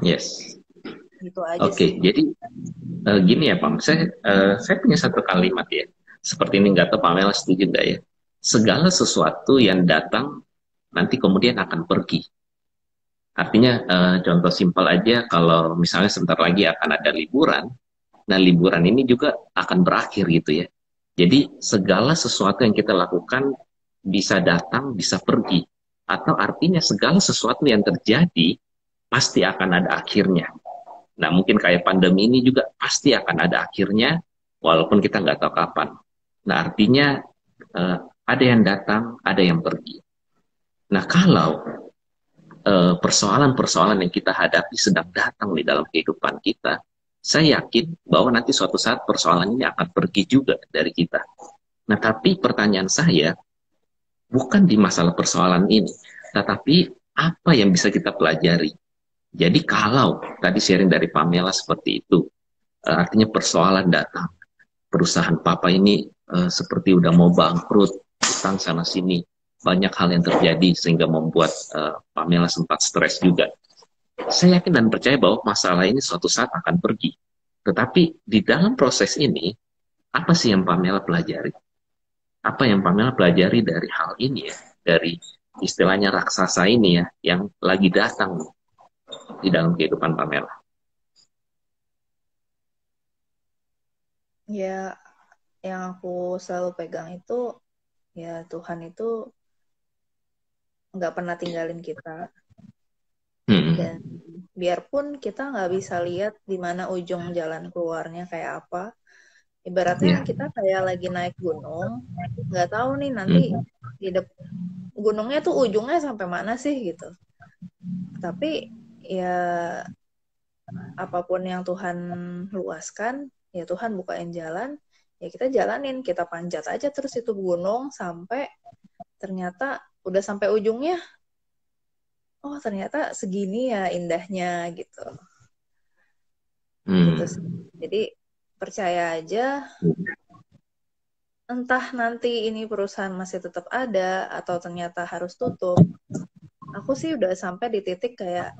Speaker 1: Yes.
Speaker 2: Gitu aja sih.
Speaker 1: Oke, jadi gini ya Pak, saya punya satu kalimat ya. Seperti ini nggak tahu Pamela setuju nggak ya? Segala sesuatu yang datang nanti kemudian akan pergi. Artinya contoh simpel aja kalau misalnya sebentar lagi akan ada liburan, nah liburan ini juga akan berakhir gitu ya. Jadi segala sesuatu yang kita lakukan bisa datang, bisa pergi. Atau artinya segala sesuatu yang terjadi pasti akan ada akhirnya. Nah, mungkin kayak pandemi ini juga pasti akan ada akhirnya, walaupun kita nggak tahu kapan. Nah, artinya ada yang datang, ada yang pergi. Nah, kalau persoalan-persoalan yang kita hadapi sedang datang di dalam kehidupan kita, saya yakin bahwa nanti suatu saat persoalan ini akan pergi juga dari kita. Nah, tapi pertanyaan saya bukan di masalah persoalan ini, tetapi apa yang bisa kita pelajari. Jadi kalau tadi sharing dari Pamela seperti itu, artinya persoalan datang, perusahaan papa ini seperti udah mau bangkrut, utang sana sini, banyak hal yang terjadi sehingga membuat Pamela sempat stres juga. Saya yakin dan percaya bahwa masalah ini suatu saat akan pergi. Tetapi di dalam proses ini, apa sih yang Pamela pelajari? Apa yang Pamela pelajari dari hal ini ya? Dari istilahnya raksasa ini ya, yang lagi datang di dalam kehidupan Pamela.
Speaker 2: Ya, yang aku selalu pegang itu, ya Tuhan itu nggak pernah tinggalin kita. Dan biarpun kita nggak bisa lihat di mana ujung jalan keluarnya kayak apa, ibaratnya
Speaker 1: Ya.
Speaker 2: kita kayak lagi naik gunung, nggak tahu nih nanti di gunungnya tuh ujungnya sampai mana sih gitu. Tapi ya apapun yang Tuhan luaskan, ya Tuhan bukain jalan, ya kita jalanin, kita panjat aja terus itu gunung sampai ternyata udah sampai ujungnya, oh ternyata segini ya indahnya gitu. Gitu sih.
Speaker 1: Hmm.
Speaker 2: Jadi percaya aja, entah nanti ini perusahaan masih tetap ada atau ternyata harus tutup. Aku sih udah sampai di titik kayak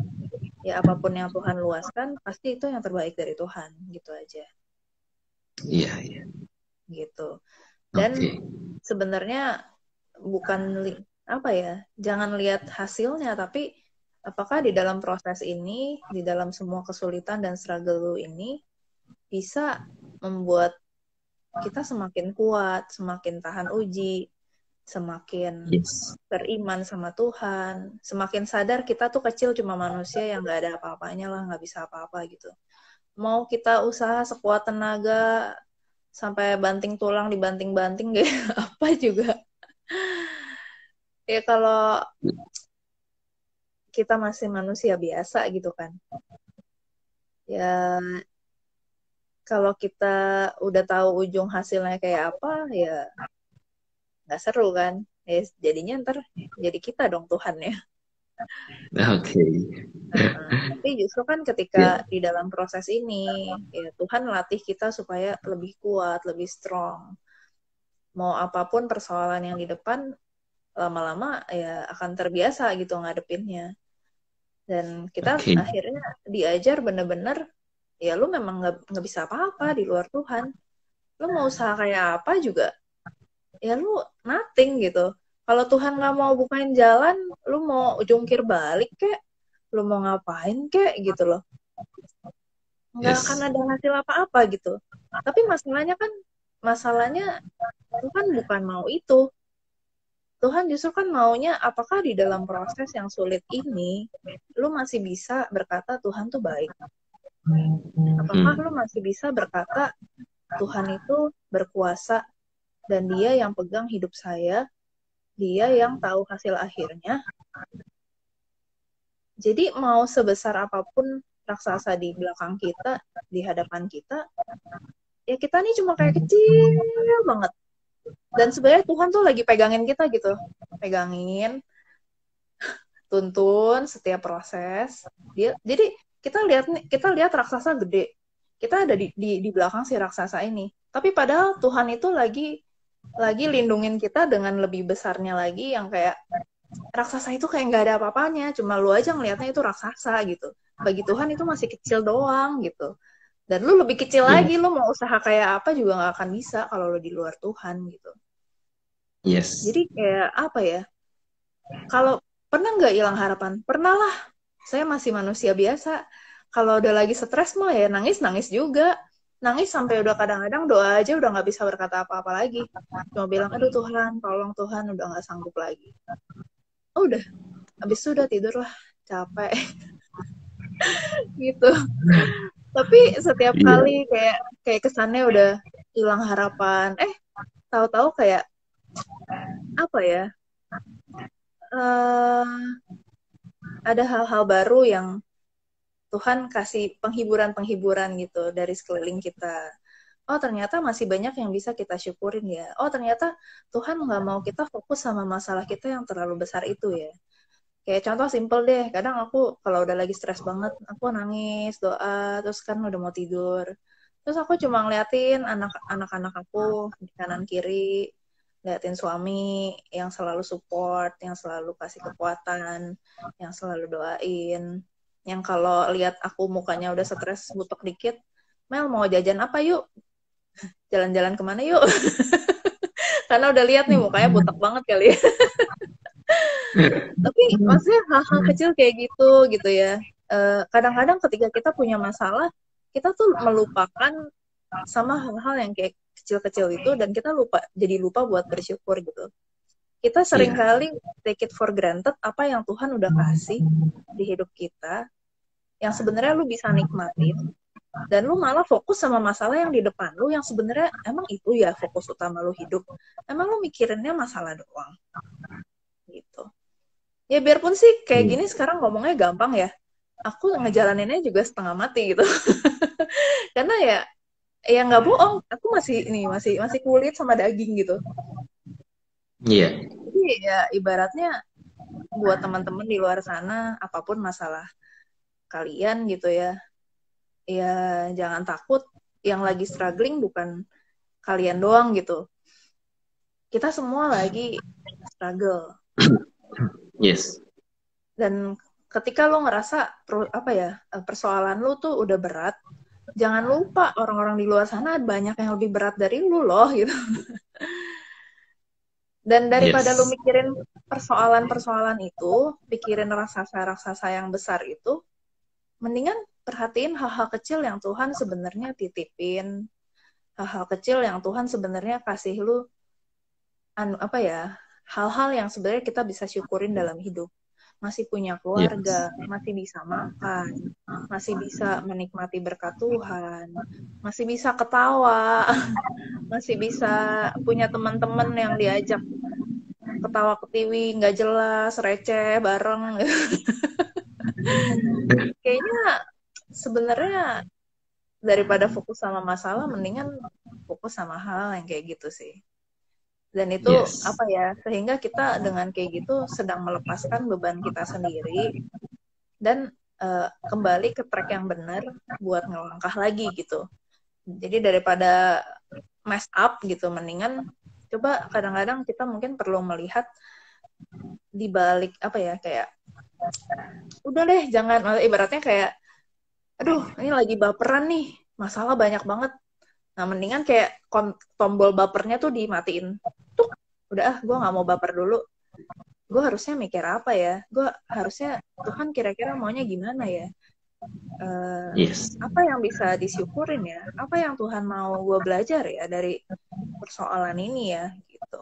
Speaker 2: ya apapun yang Tuhan luaskan pasti itu yang terbaik dari Tuhan gitu aja
Speaker 1: Iya, iya.
Speaker 2: gitu. Dan
Speaker 1: Oke.
Speaker 2: sebenarnya bukan apa ya, jangan lihat hasilnya, tapi apakah di dalam proses ini, di dalam semua kesulitan dan struggle ini bisa membuat kita semakin kuat, semakin tahan uji, semakin
Speaker 1: Yes.
Speaker 2: beriman sama Tuhan, semakin sadar kita tuh kecil, cuma manusia yang nggak ada apa-apanya lah, nggak bisa apa-apa gitu. Mau kita usaha sekuat tenaga sampai banting tulang dibanting-banting kayak apa juga. Ya kalau kita masih manusia biasa gitu kan. Ya kalau kita udah tahu ujung hasilnya kayak apa, ya nggak seru kan. Ya jadinya ntar jadi kita dong Tuhan ya.
Speaker 1: Oke.
Speaker 2: Tapi justru kan ketika
Speaker 1: Ya.
Speaker 2: di dalam proses ini, ya Tuhan latih kita supaya lebih kuat, lebih strong. Mau apapun persoalan yang di depan, lama-lama ya akan terbiasa gitu ngadepinnya. Dan kita
Speaker 1: Oke.
Speaker 2: akhirnya diajar bener-bener, ya lu memang nggak bisa apa-apa di luar Tuhan. Lu mau usaha kayak apa juga, ya lu nothing gitu. Kalau Tuhan nggak mau bukain jalan, lu mau jungkir balik kek, lu mau ngapain kek gitu loh. Nggak akan
Speaker 1: Yes.
Speaker 2: ada hasil apa-apa gitu. Tapi masalahnya Tuhan bukan mau itu. Tuhan justru kan maunya apakah di dalam proses yang sulit ini, lu masih bisa berkata Tuhan tuh baik. Apakah lu
Speaker 1: Hmm.
Speaker 2: masih bisa berkata Tuhan itu berkuasa dan dia yang pegang hidup saya, dia yang tahu hasil akhirnya. Jadi mau sebesar apapun raksasa di belakang kita, di hadapan kita, ya kita nih cuma kayak kecil banget. Dan sebenarnya Tuhan tuh lagi pegangin kita gitu. Pegangin, tuntun setiap proses. Jadi kita lihat raksasa gede. Kita ada di belakang si raksasa ini. Tapi padahal Tuhan itu lagi lindungin kita dengan lebih besarnya lagi yang kayak raksasa itu kayak nggak ada apa-apanya, cuma lu aja ngelihatnya itu raksasa gitu. Bagi Tuhan itu masih kecil doang gitu. Dan lu lebih kecil
Speaker 1: Ya.
Speaker 2: lagi, lu mau usaha kayak apa juga nggak akan bisa kalau lu di luar Tuhan gitu.
Speaker 1: Yes.
Speaker 2: Jadi kayak apa ya? Kalau pernah nggak hilang harapan? Pernah lah. Saya masih manusia biasa. Kalau udah lagi stres mah ya nangis-nangis juga. Nangis sampai udah kadang-kadang doa aja udah nggak bisa berkata apa-apa lagi. Cuma bilang, aduh Tuhan, tolong Tuhan, udah nggak sanggup lagi. Oh, udah, habis itu udah tidur lah, capek gitu. Tapi setiap
Speaker 1: Iya.
Speaker 2: kali kayak kayak kesannya udah hilang harapan. Tahu-tahu kayak apa ya? eh ada hal-hal baru yang Tuhan kasih penghiburan-penghiburan gitu dari sekeliling kita. Oh ternyata masih banyak yang bisa kita syukurin ya. Oh ternyata Tuhan nggak mau kita fokus sama masalah kita yang terlalu besar itu ya. Kayak contoh simple deh, kadang aku kalau udah lagi stres banget, aku nangis, doa, terus kan udah mau tidur. Terus aku cuma ngeliatin anak-anak aku di kanan kiri, liatin suami yang selalu support, yang selalu kasih kekuatan, yang selalu doain. Yang kalau lihat aku mukanya udah stres, butek dikit, Mel mau jajan apa yuk? Jalan-jalan kemana yuk? Karena udah lihat nih mukanya butek banget kali ya. Tapi maksudnya hal-hal kecil kayak gitu ya. Kadang-kadang ketika kita punya masalah, kita tuh melupakan sama hal-hal yang kayak kecil-kecil itu dan kita jadi lupa buat bersyukur gitu. Kita
Speaker 1: Iya.
Speaker 2: seringkali take it for granted apa yang Tuhan udah kasih di hidup kita yang sebenarnya lu bisa nikmatin dan lu malah fokus sama masalah yang di depan lu yang sebenarnya emang itu ya fokus utama lu hidup. Emang lu mikirinnya masalah doang gitu. Ya biarpun sih kayak
Speaker 1: Iya.
Speaker 2: gini sekarang ngomongnya gampang ya. Aku ngejalaninnya juga setengah mati gitu. Karena ya ya nggak bohong, aku masih ini masih kulit sama daging gitu.
Speaker 1: Iya.
Speaker 2: Jadi ya ibaratnya buat teman-teman di luar sana, apapun masalah kalian gitu ya, ya jangan takut. Yang lagi struggling bukan kalian doang gitu. Kita semua lagi struggle.
Speaker 1: Yes.
Speaker 2: Dan ketika lo ngerasa apa ya, persoalan lo tuh udah berat, jangan lupa orang-orang di luar sana banyak yang lebih berat dari lu loh gitu. Dan daripada lu
Speaker 1: Yes.
Speaker 2: mikirin persoalan-persoalan itu, pikirin raksasa-raksasa yang besar itu, mendingan perhatiin hal-hal kecil yang Tuhan sebenarnya titipin, hal-hal kecil yang Tuhan sebenarnya kasih lu apa ya, hal-hal yang sebenarnya kita bisa syukurin dalam hidup. Masih punya keluarga,
Speaker 1: Yes.
Speaker 2: masih bisa makan, masih bisa menikmati berkat Tuhan, masih bisa ketawa, masih bisa punya teman-teman yang diajak ketawa ketiwi nggak jelas receh bareng. Kayaknya sebenarnya daripada fokus sama masalah mendingan fokus sama hal yang kayak gitu sih. Dan itu
Speaker 1: Yes.
Speaker 2: apa ya, sehingga kita dengan kayak gitu sedang melepaskan beban kita sendiri dan kembali ke track yang benar buat ngelangkah lagi gitu. Jadi daripada mess up gitu, mendingan coba kadang-kadang kita mungkin perlu melihat di balik apa ya, kayak udah deh jangan, ibaratnya kayak aduh ini lagi baperan nih, masalah banyak banget. Nah mendingan kayak tombol bapernya tuh dimatiin tuh, udah gue nggak mau baper dulu, gue harusnya mikir apa ya, gue harusnya Tuhan kira-kira maunya gimana ya,
Speaker 1: Yes.
Speaker 2: apa yang bisa disyukurin ya, apa yang Tuhan mau gue belajar ya dari persoalan ini ya gitu.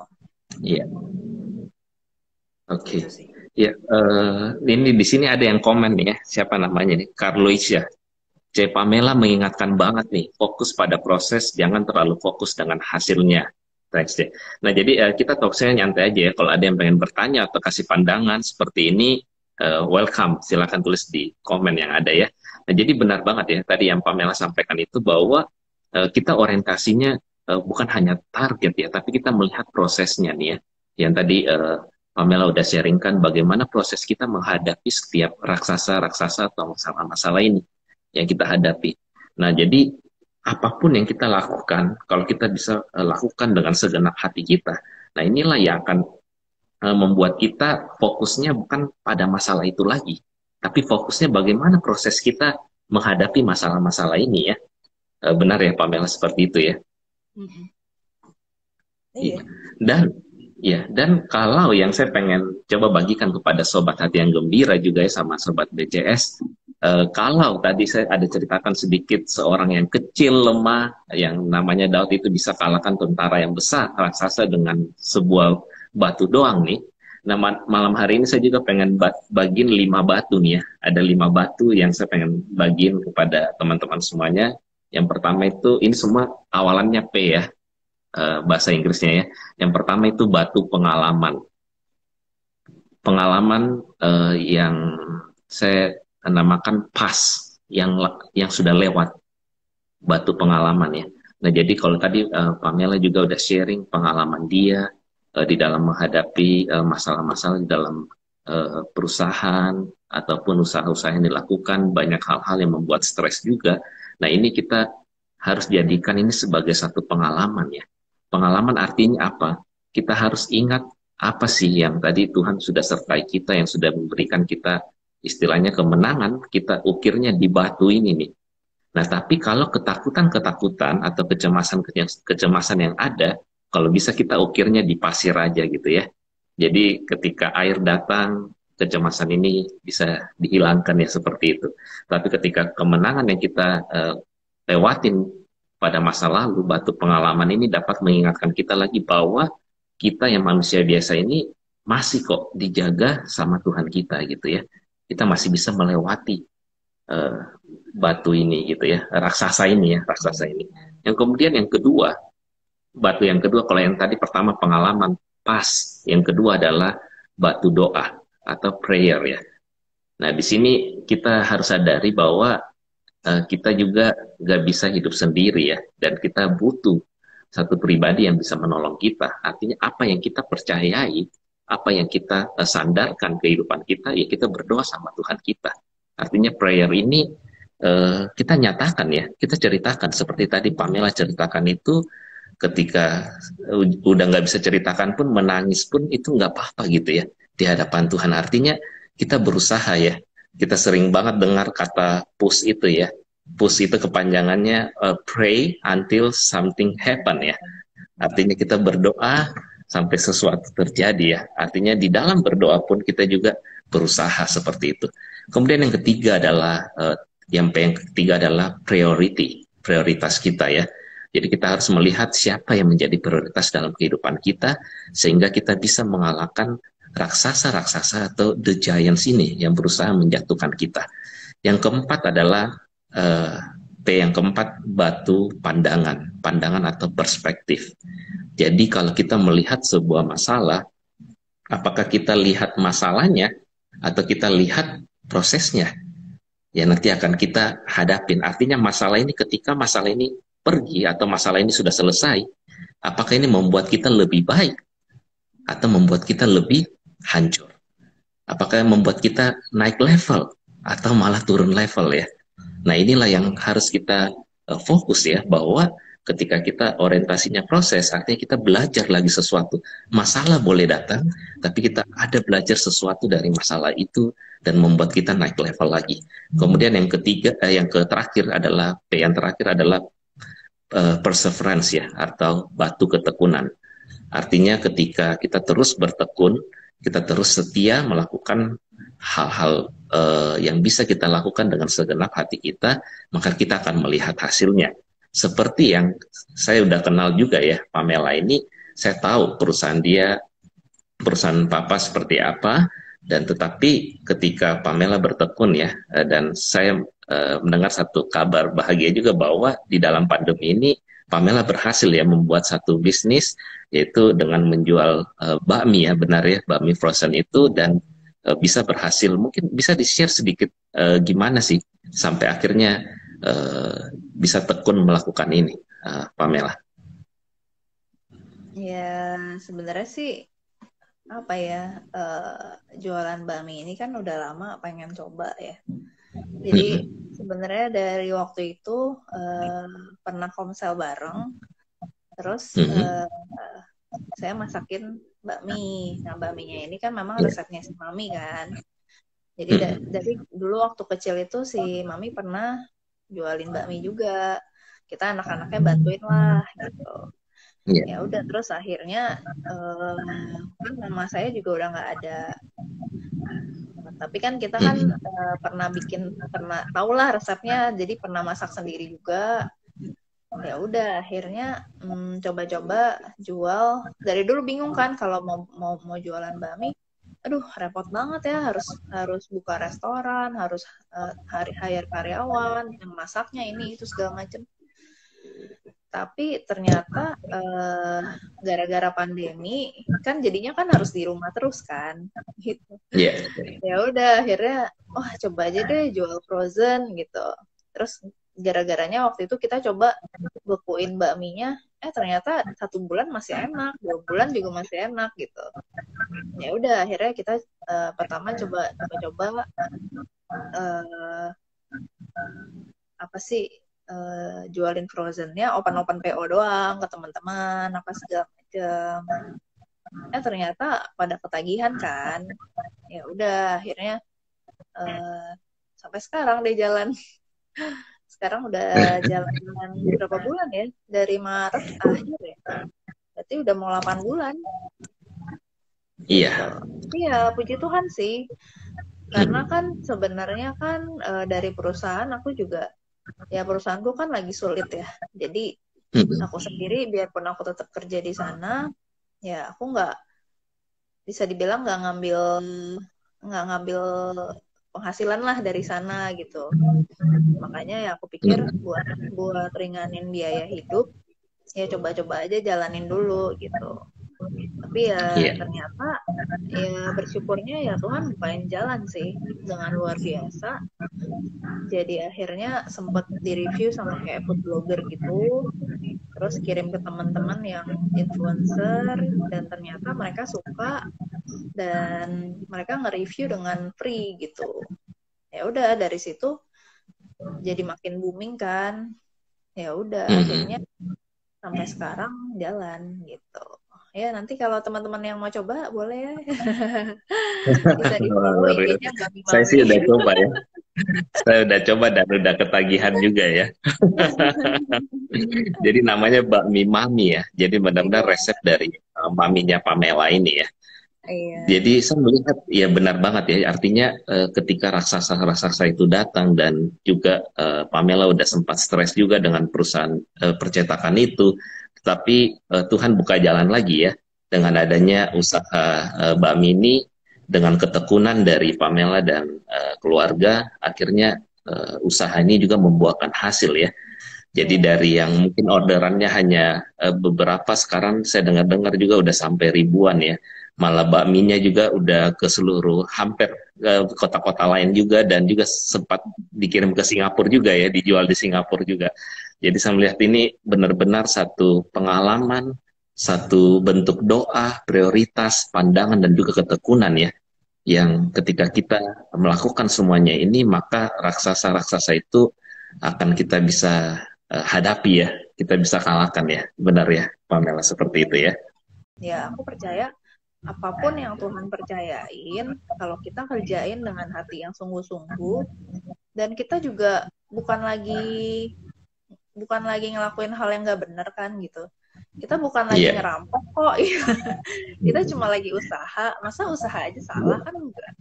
Speaker 1: Iya. Oke.
Speaker 2: Gitu sih.
Speaker 1: Ya, ini di sini ada yang komen nih ya. Siapa namanya nih? Carlois ya. C. Pamela mengingatkan banget nih, fokus pada proses, jangan terlalu fokus dengan hasilnya. Thanks, C. Nah, jadi kita talksnya nyantai aja ya. Kalau ada yang pengen bertanya atau kasih pandangan seperti ini, welcome. Silakan tulis di komen yang ada ya. Nah, jadi benar banget ya, tadi yang Pamela sampaikan itu bahwa kita orientasinya bukan hanya target ya, tapi kita melihat prosesnya nih ya. Yang tadi Pamela udah sharingkan bagaimana proses kita menghadapi setiap raksasa-raksasa atau masalah-masalah ini yang kita hadapi. Nah, jadi apapun yang kita lakukan, kalau kita bisa lakukan dengan segenap hati kita, nah inilah yang akan membuat kita fokusnya bukan pada masalah itu lagi, tapi fokusnya bagaimana proses kita menghadapi masalah-masalah ini ya. Benar ya Pamela seperti itu ya.
Speaker 2: Mm-hmm.
Speaker 1: Iya.
Speaker 2: Iya.
Speaker 1: Dan ya, dan kalau yang saya pengen coba bagikan kepada sobat hati yang gembira juga ya sama sobat BCS, kalau tadi saya ada ceritakan sedikit seorang yang kecil lemah yang namanya Daud itu bisa kalahkan tentara yang besar raksasa dengan sebuah batu doang nih. Nah, malam hari ini saya juga pengen bagiin 5 batu nih ya. Ada 5 batu yang saya pengen bagiin kepada teman-teman semuanya. Yang pertama itu ini semua awalannya P ya, bahasa Inggrisnya ya. Yang pertama itu batu pengalaman. Pengalaman yang saya namakan past, yang sudah lewat, batu pengalaman ya. Nah, jadi kalau tadi Pamela juga udah sharing pengalaman dia di dalam menghadapi masalah-masalah di dalam perusahaan ataupun usaha-usaha yang dilakukan, banyak hal-hal yang membuat stres juga. Nah, ini kita harus jadikan ini sebagai satu pengalaman ya. Pengalaman artinya apa? Kita harus ingat apa sih yang tadi Tuhan sudah sertai kita, yang sudah memberikan kita istilahnya kemenangan, kita ukirnya di batu ini nih. Nah, tapi kalau ketakutan-ketakutan atau kecemasan yang ada, kalau bisa kita ukirnya di pasir aja gitu ya. Jadi ketika air datang, kecemasan ini bisa dihilangkan ya seperti itu. Tapi ketika kemenangan yang kita lewatin pada masa lalu, batu pengalaman ini dapat mengingatkan kita lagi bahwa kita yang manusia biasa ini masih kok dijaga sama Tuhan kita gitu ya. Kita masih bisa melewati uh, batu ini gitu ya, raksasa ini. Yang kemudian yang kedua, batu yang kedua, kalau yang tadi pertama pengalaman pas, yang kedua adalah batu doa atau prayer ya. Nah, di sini kita harus sadari bahwa kita juga nggak bisa hidup sendiri ya, dan kita butuh satu pribadi yang bisa menolong kita. Artinya apa yang kita percayai, apa yang kita sandarkan kehidupan kita, ya kita berdoa sama Tuhan kita. Artinya prayer ini kita nyatakan ya, kita ceritakan seperti tadi Pamela ceritakan itu, ketika udah nggak bisa ceritakan pun, menangis pun itu nggak apa-apa gitu ya di hadapan Tuhan. Artinya kita berusaha ya. Kita sering banget dengar kata push itu ya. Push itu kepanjangannya pray until something happen ya. Artinya kita berdoa sampai sesuatu terjadi ya. Artinya di dalam berdoa pun kita juga berusaha seperti itu. Kemudian yang ketiga adalah yang ketiga adalah prioritas kita ya. Jadi kita harus melihat siapa yang menjadi prioritas dalam kehidupan kita, sehingga kita bisa mengalahkan raksasa-raksasa atau the giants ini yang berusaha menjatuhkan kita. Yang keempat adalah P yang keempat, batu pandangan, pandangan atau perspektif. Jadi kalau kita melihat sebuah masalah, apakah kita lihat masalahnya atau kita lihat prosesnya? Ya nanti akan kita hadapin. Artinya masalah ini, ketika masalah ini pergi atau masalah ini sudah selesai, apakah ini membuat kita lebih baik atau membuat kita lebih hancur? Apakah membuat kita naik level atau malah turun level ya? Nah inilah yang harus kita fokus ya, bahwa ketika kita orientasinya proses, artinya kita belajar lagi sesuatu. Masalah boleh datang, tapi kita ada belajar sesuatu dari masalah itu dan membuat kita naik level lagi. Kemudian yang ketiga, yang terakhir adalah P yang terakhir adalah perseverance ya, atau batu ketekunan. Artinya ketika kita terus bertekun, kita terus setia melakukan hal-hal yang bisa kita lakukan dengan segenap hati kita, maka kita akan melihat hasilnya. Seperti yang saya udah kenal juga ya, Pamela ini, saya tahu perusahaan dia, perusahaan papa seperti apa, dan tetapi ketika Pamela bertekun ya, dan saya mendengar satu kabar bahagia juga bahwa di dalam pandemi ini Pamela berhasil ya membuat satu bisnis, yaitu dengan menjual bakmi ya, benar ya, bakmi frozen itu, dan bisa berhasil. Mungkin bisa di-share sedikit gimana sih sampai akhirnya bisa tekun melakukan ini, Pamela?
Speaker 2: Ya sebenarnya sih apa ya, jualan bakmi ini kan udah lama pengen coba ya. Jadi sebenarnya dari waktu itu pernah komsel bareng, terus saya masakin bakmi. Nah bakminya ini kan memang resepnya si Mami kan. Jadi dari dulu waktu kecil itu si Mami pernah jualin bakmi juga. Kita anak-anaknya bantuin lah gitu. Ya udah, terus akhirnya kan mama saya juga udah nggak ada. Tapi kan kita kan pernah tahu lah resepnya, jadi pernah masak sendiri juga. Ya udah, akhirnya coba-coba jual. Dari dulu bingung kan kalau mau jualan bakmi, aduh repot banget ya, harus buka restoran, harus hire karyawan yang masaknya ini itu segala macem. Tapi ternyata gara-gara pandemi kan jadinya kan harus di rumah terus kan gitu. Ya udah akhirnya coba aja deh jual frozen gitu. Terus gara-garanya waktu itu kita coba bekuin bakminya, ternyata 1 bulan masih enak, 2 bulan juga masih enak gitu. Ya udah akhirnya kita pertama coba apa sih, jualin frozennya open PO doang ke teman-teman apa segala macam. Ternyata pada ketagihan kan. Ya udah akhirnya sampai sekarang deh jalan. Sekarang udah jalan berapa bulan ya? Dari Maret akhir ya. Berarti udah mau 8 bulan.
Speaker 1: Iya.
Speaker 2: Iya, puji Tuhan sih. Karena kan sebenarnya kan dari perusahaan aku juga, ya perusahaanku kan lagi sulit ya. Jadi aku sendiri biarpun aku tetap kerja di sana, ya aku nggak bisa dibilang nggak ngambil penghasilan lah dari sana gitu. Makanya ya aku pikir buat ringanin biaya hidup, ya coba-coba aja jalanin dulu gitu. Tapi ya
Speaker 1: Iya.
Speaker 2: ternyata ya bersyukurnya ya Tuhan bukain jalan sih dengan luar biasa. Jadi akhirnya sempat di-review sama kayak food blogger gitu. Terus kirim ke teman-teman yang influencer dan ternyata mereka suka dan mereka nge-review dengan free gitu. Ya udah dari situ jadi makin booming kan. Ya udah jadinya
Speaker 1: Mm-mm.
Speaker 2: sampai sekarang jalan gitu. Ya nanti kalau teman-teman yang mau coba boleh ya. Bisa di
Speaker 1: Wah,
Speaker 2: follow
Speaker 1: luar biasa.
Speaker 2: IG-nya Mbak
Speaker 1: Saya sih
Speaker 2: Mimami.
Speaker 1: udah coba ya. Saya udah coba dan udah ketagihan juga ya. Jadi namanya bakmi mami ya. Jadi benar-benar
Speaker 2: Iya,
Speaker 1: resep dari maminya Pamela ini ya.
Speaker 2: iya.
Speaker 1: Jadi saya melihat ya benar banget ya. Artinya ketika raksasa-raksasa itu datang dan juga Pamela udah sempat stres juga dengan perusahaan percetakan itu. Tapi Tuhan buka jalan lagi ya dengan adanya usaha bakmi ini dengan ketekunan dari Pamela dan keluarga. Akhirnya usaha ini juga membuahkan hasil ya. Jadi
Speaker 2: Iya.
Speaker 1: dari yang mungkin orderannya hanya beberapa, sekarang saya dengar-dengar juga udah sampai ribuan ya. Malah bakminya juga udah ke seluruh hampir kota-kota lain juga dan juga sempat dikirim ke Singapura juga ya, dijual di Singapura juga. Jadi saya melihat ini benar-benar satu pengalaman, satu bentuk doa, prioritas, pandangan dan juga ketekunan ya. Yang ketika kita melakukan semuanya ini, maka raksasa-raksasa itu akan kita bisa hadapi ya, kita bisa kalahkan ya, benar ya, Pamela seperti itu ya.
Speaker 2: Ya, aku percaya apapun yang Tuhan percayain, kalau kita kerjain dengan hati yang sungguh-sungguh, dan kita juga bukan lagi ngelakuin hal yang gak bener kan gitu. Kita bukan lagi
Speaker 1: Iya,
Speaker 2: ngerampok kok. Kita cuma lagi usaha. Masa usaha aja salah kan enggak?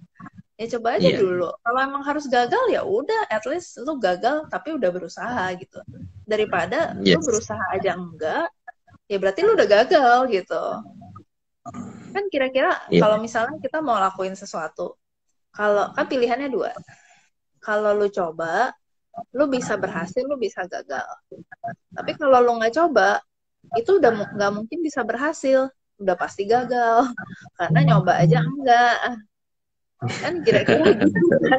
Speaker 2: Ya coba aja
Speaker 1: iya,
Speaker 2: dulu. Kalau emang harus gagal ya udah, at least lu gagal tapi udah berusaha gitu. Daripada lu
Speaker 1: yes,
Speaker 2: berusaha aja enggak, ya berarti lu udah gagal gitu. Kan kira-kira
Speaker 1: iya,
Speaker 2: kalau misalnya kita mau lakuin sesuatu, kalau kan pilihannya dua. Kalau lu coba, lu bisa berhasil, lu bisa gagal. Tapi kalau lu nggak coba, itu udah nggak mungkin bisa berhasil, udah pasti gagal. Karena nyoba aja enggak. Kan kira-kira gitu kan.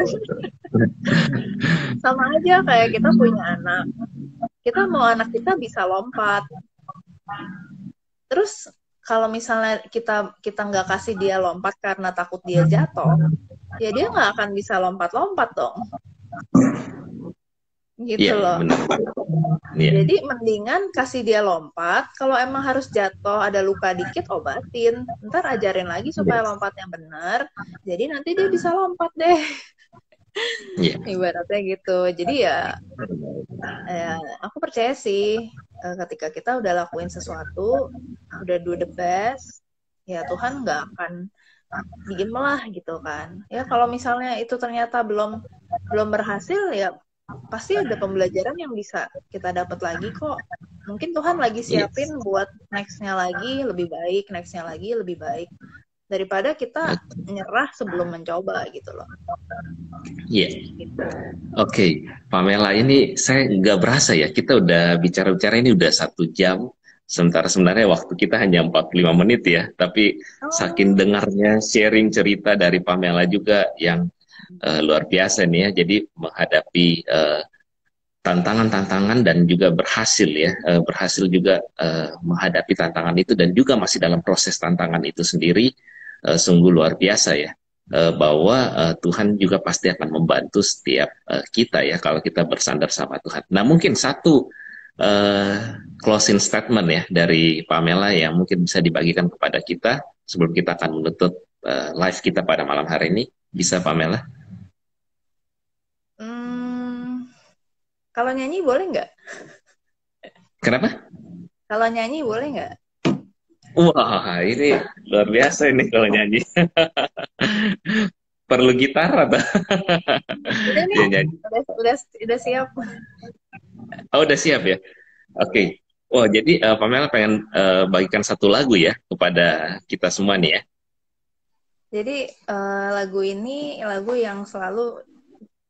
Speaker 2: Sama aja kayak kita punya anak. Kita mau anak kita bisa lompat. Terus kalau misalnya kita nggak kasih dia lompat karena takut dia jatuh, ya dia nggak akan bisa lompat-lompat dong. Gitu
Speaker 1: iya,
Speaker 2: loh.
Speaker 1: benar, iya,
Speaker 2: Jadi mendingan kasih dia lompat. Kalau emang harus jatuh ada luka dikit obatin. Ntar ajarin lagi supaya
Speaker 1: yes,
Speaker 2: lompatnya benar. Jadi nanti dia bisa lompat deh.
Speaker 1: iya,
Speaker 2: Ibaratnya gitu. Jadi ya aku percaya sih ketika kita udah lakuin sesuatu, udah do the best, ya Tuhan nggak akan diem lah gitu kan. Ya kalau misalnya itu ternyata belum belum berhasil ya pasti ada pembelajaran yang bisa kita dapat lagi kok. Mungkin Tuhan lagi siapin
Speaker 1: yes,
Speaker 2: buat nextnya lagi lebih baik, nextnya lagi lebih baik daripada kita nyerah sebelum mencoba gitu loh.
Speaker 1: iya.
Speaker 2: Gitu.
Speaker 1: Oke, Pamela, ini saya nggak berasa ya, kita udah bicara-bicara ini udah 1 jam, sementara sebenarnya waktu kita hanya 45 menit ya, tapi saking
Speaker 2: Oh,
Speaker 1: dengarnya sharing cerita dari Pamela juga yang luar biasa nih ya, jadi menghadapi tantangan-tantangan dan juga berhasil ya, berhasil juga menghadapi tantangan itu dan juga masih dalam proses tantangan itu sendiri, sungguh luar biasa ya. Bahwa Tuhan juga pasti akan membantu setiap kita ya kalau kita bersandar sama Tuhan. Nah mungkin satu uh, closing statement ya dari Pamela yang mungkin bisa dibagikan kepada kita sebelum kita akan menutup live kita pada malam hari ini. Bisa Pamela?
Speaker 2: hmm, kalau nyanyi boleh nggak?
Speaker 1: Kenapa?
Speaker 2: Kalau nyanyi boleh nggak?
Speaker 1: Wah, ini luar biasa ini kalau nyanyi. Perlu gitar atau
Speaker 2: Udah nih,
Speaker 1: dia nyanyi?
Speaker 2: udah siap.
Speaker 1: Oh, udah siap ya? Oke. Oh, jadi Pamela pengen bagikan satu lagu ya kepada kita semua nih ya.
Speaker 2: Jadi lagu ini lagu yang selalu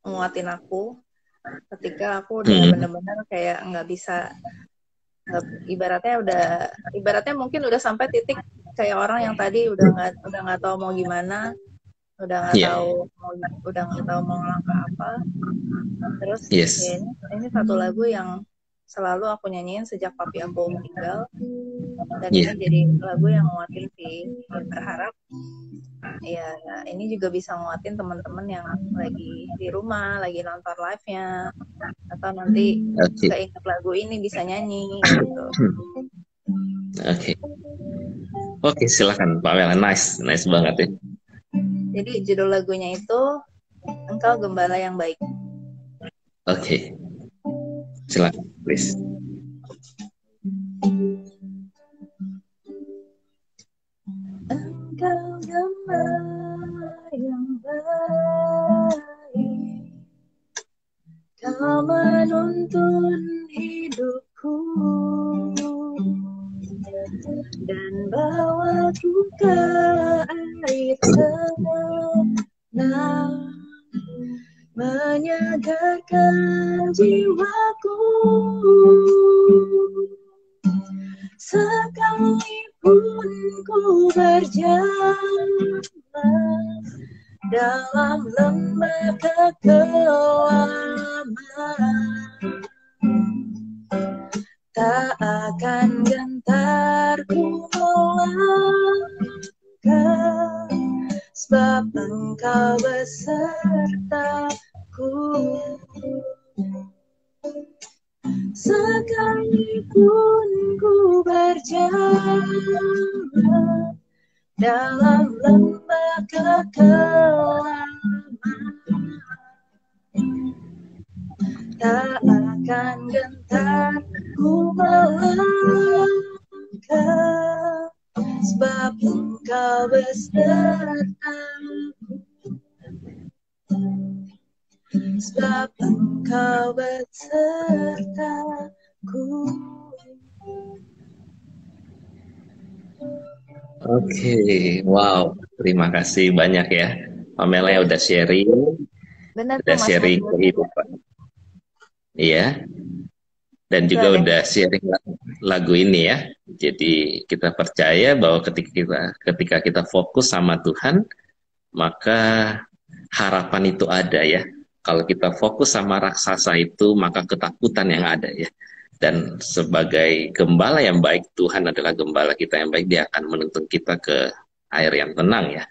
Speaker 2: nguatin aku ketika aku udah
Speaker 1: Hmm.
Speaker 2: bener-bener kayak nggak bisa ibaratnya mungkin udah sampai titik kayak orang yang tadi udah nggak tahu mau gimana, udah nggak
Speaker 1: Iya.
Speaker 2: tahu udah nggak tahu mau langkah apa. Terus
Speaker 1: Yes.
Speaker 2: ya ini satu lagu yang selalu aku nyanyiin sejak papi aku meninggal, dan
Speaker 1: Iya.
Speaker 2: ini jadi lagu yang nguatin sih. Ya, berharap ya ini juga bisa nguatin teman-teman yang lagi di rumah, lagi nonton live-nya, atau nanti
Speaker 1: Oke.
Speaker 2: keinget lagu ini bisa nyanyi gitu.
Speaker 1: Oke. Oke, silakan Pak Mela. Nice banget ya.
Speaker 2: Jadi judul lagunya itu Engkau Gembala yang Baik.
Speaker 1: Oke. Silakan, please.
Speaker 2: Engkau gembala yang baik, Kau menuntun hidupku dan bawaku ke air tenang, menyegarkan jiwaku. Sekalipun ku berjalan dalam lembah kekelaman, tak akan gentar ku melangkah, sebab Engkau besertaku. Sekalipun ku berjalan dalam lembah kekelaman, tak akan gentar ku melangkah, sebab Engkau besertaku. Sebab Engkau besertaku.
Speaker 1: Oke, wow, terima kasih banyak ya, Pamela yang udah sharing,
Speaker 2: Benar tuh
Speaker 1: udah
Speaker 2: Mas
Speaker 1: sharing
Speaker 2: Budi.
Speaker 1: kehidupan, iya, dan
Speaker 2: Itu
Speaker 1: juga
Speaker 2: ada
Speaker 1: udah sharing lagu ini ya. Jadi kita percaya bahwa ketika kita fokus sama Tuhan, maka harapan itu ada ya. Kalau kita fokus sama raksasa itu, maka ketakutan yang ada ya. Dan sebagai gembala yang baik, Tuhan adalah gembala kita yang baik. Dia akan menuntun kita ke air yang tenang ya.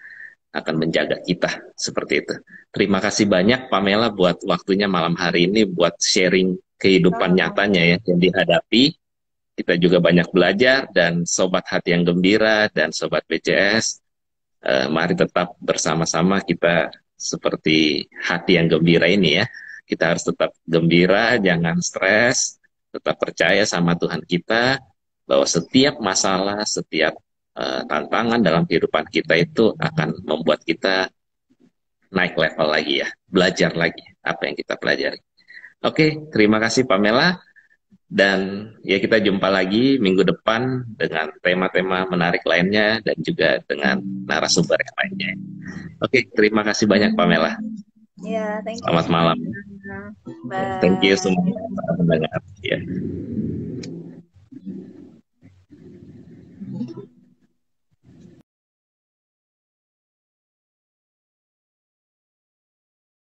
Speaker 1: Akan menjaga kita seperti itu. Terima kasih banyak Pamela buat waktunya malam hari ini, buat sharing kehidupan nyatanya ya yang dihadapi. Kita juga banyak belajar, dan sobat hati yang gembira dan sobat BCS, mari tetap bersama-sama kita seperti hati yang gembira ini ya. Kita harus tetap gembira, jangan stres, tetap percaya sama Tuhan kita bahwa setiap masalah, setiap tantangan dalam kehidupan kita itu akan membuat kita naik level lagi ya, belajar lagi apa yang kita pelajari. Oke, terima kasih Pamela. Dan ya kita jumpa lagi minggu depan dengan tema-tema menarik lainnya dan juga dengan narasumber yang lainnya. Oke, terima kasih banyak Pamela.
Speaker 2: Ya, thank you
Speaker 1: Selamat malam.
Speaker 2: semua. Bye.
Speaker 1: Thank you semua para pendengar. Ya.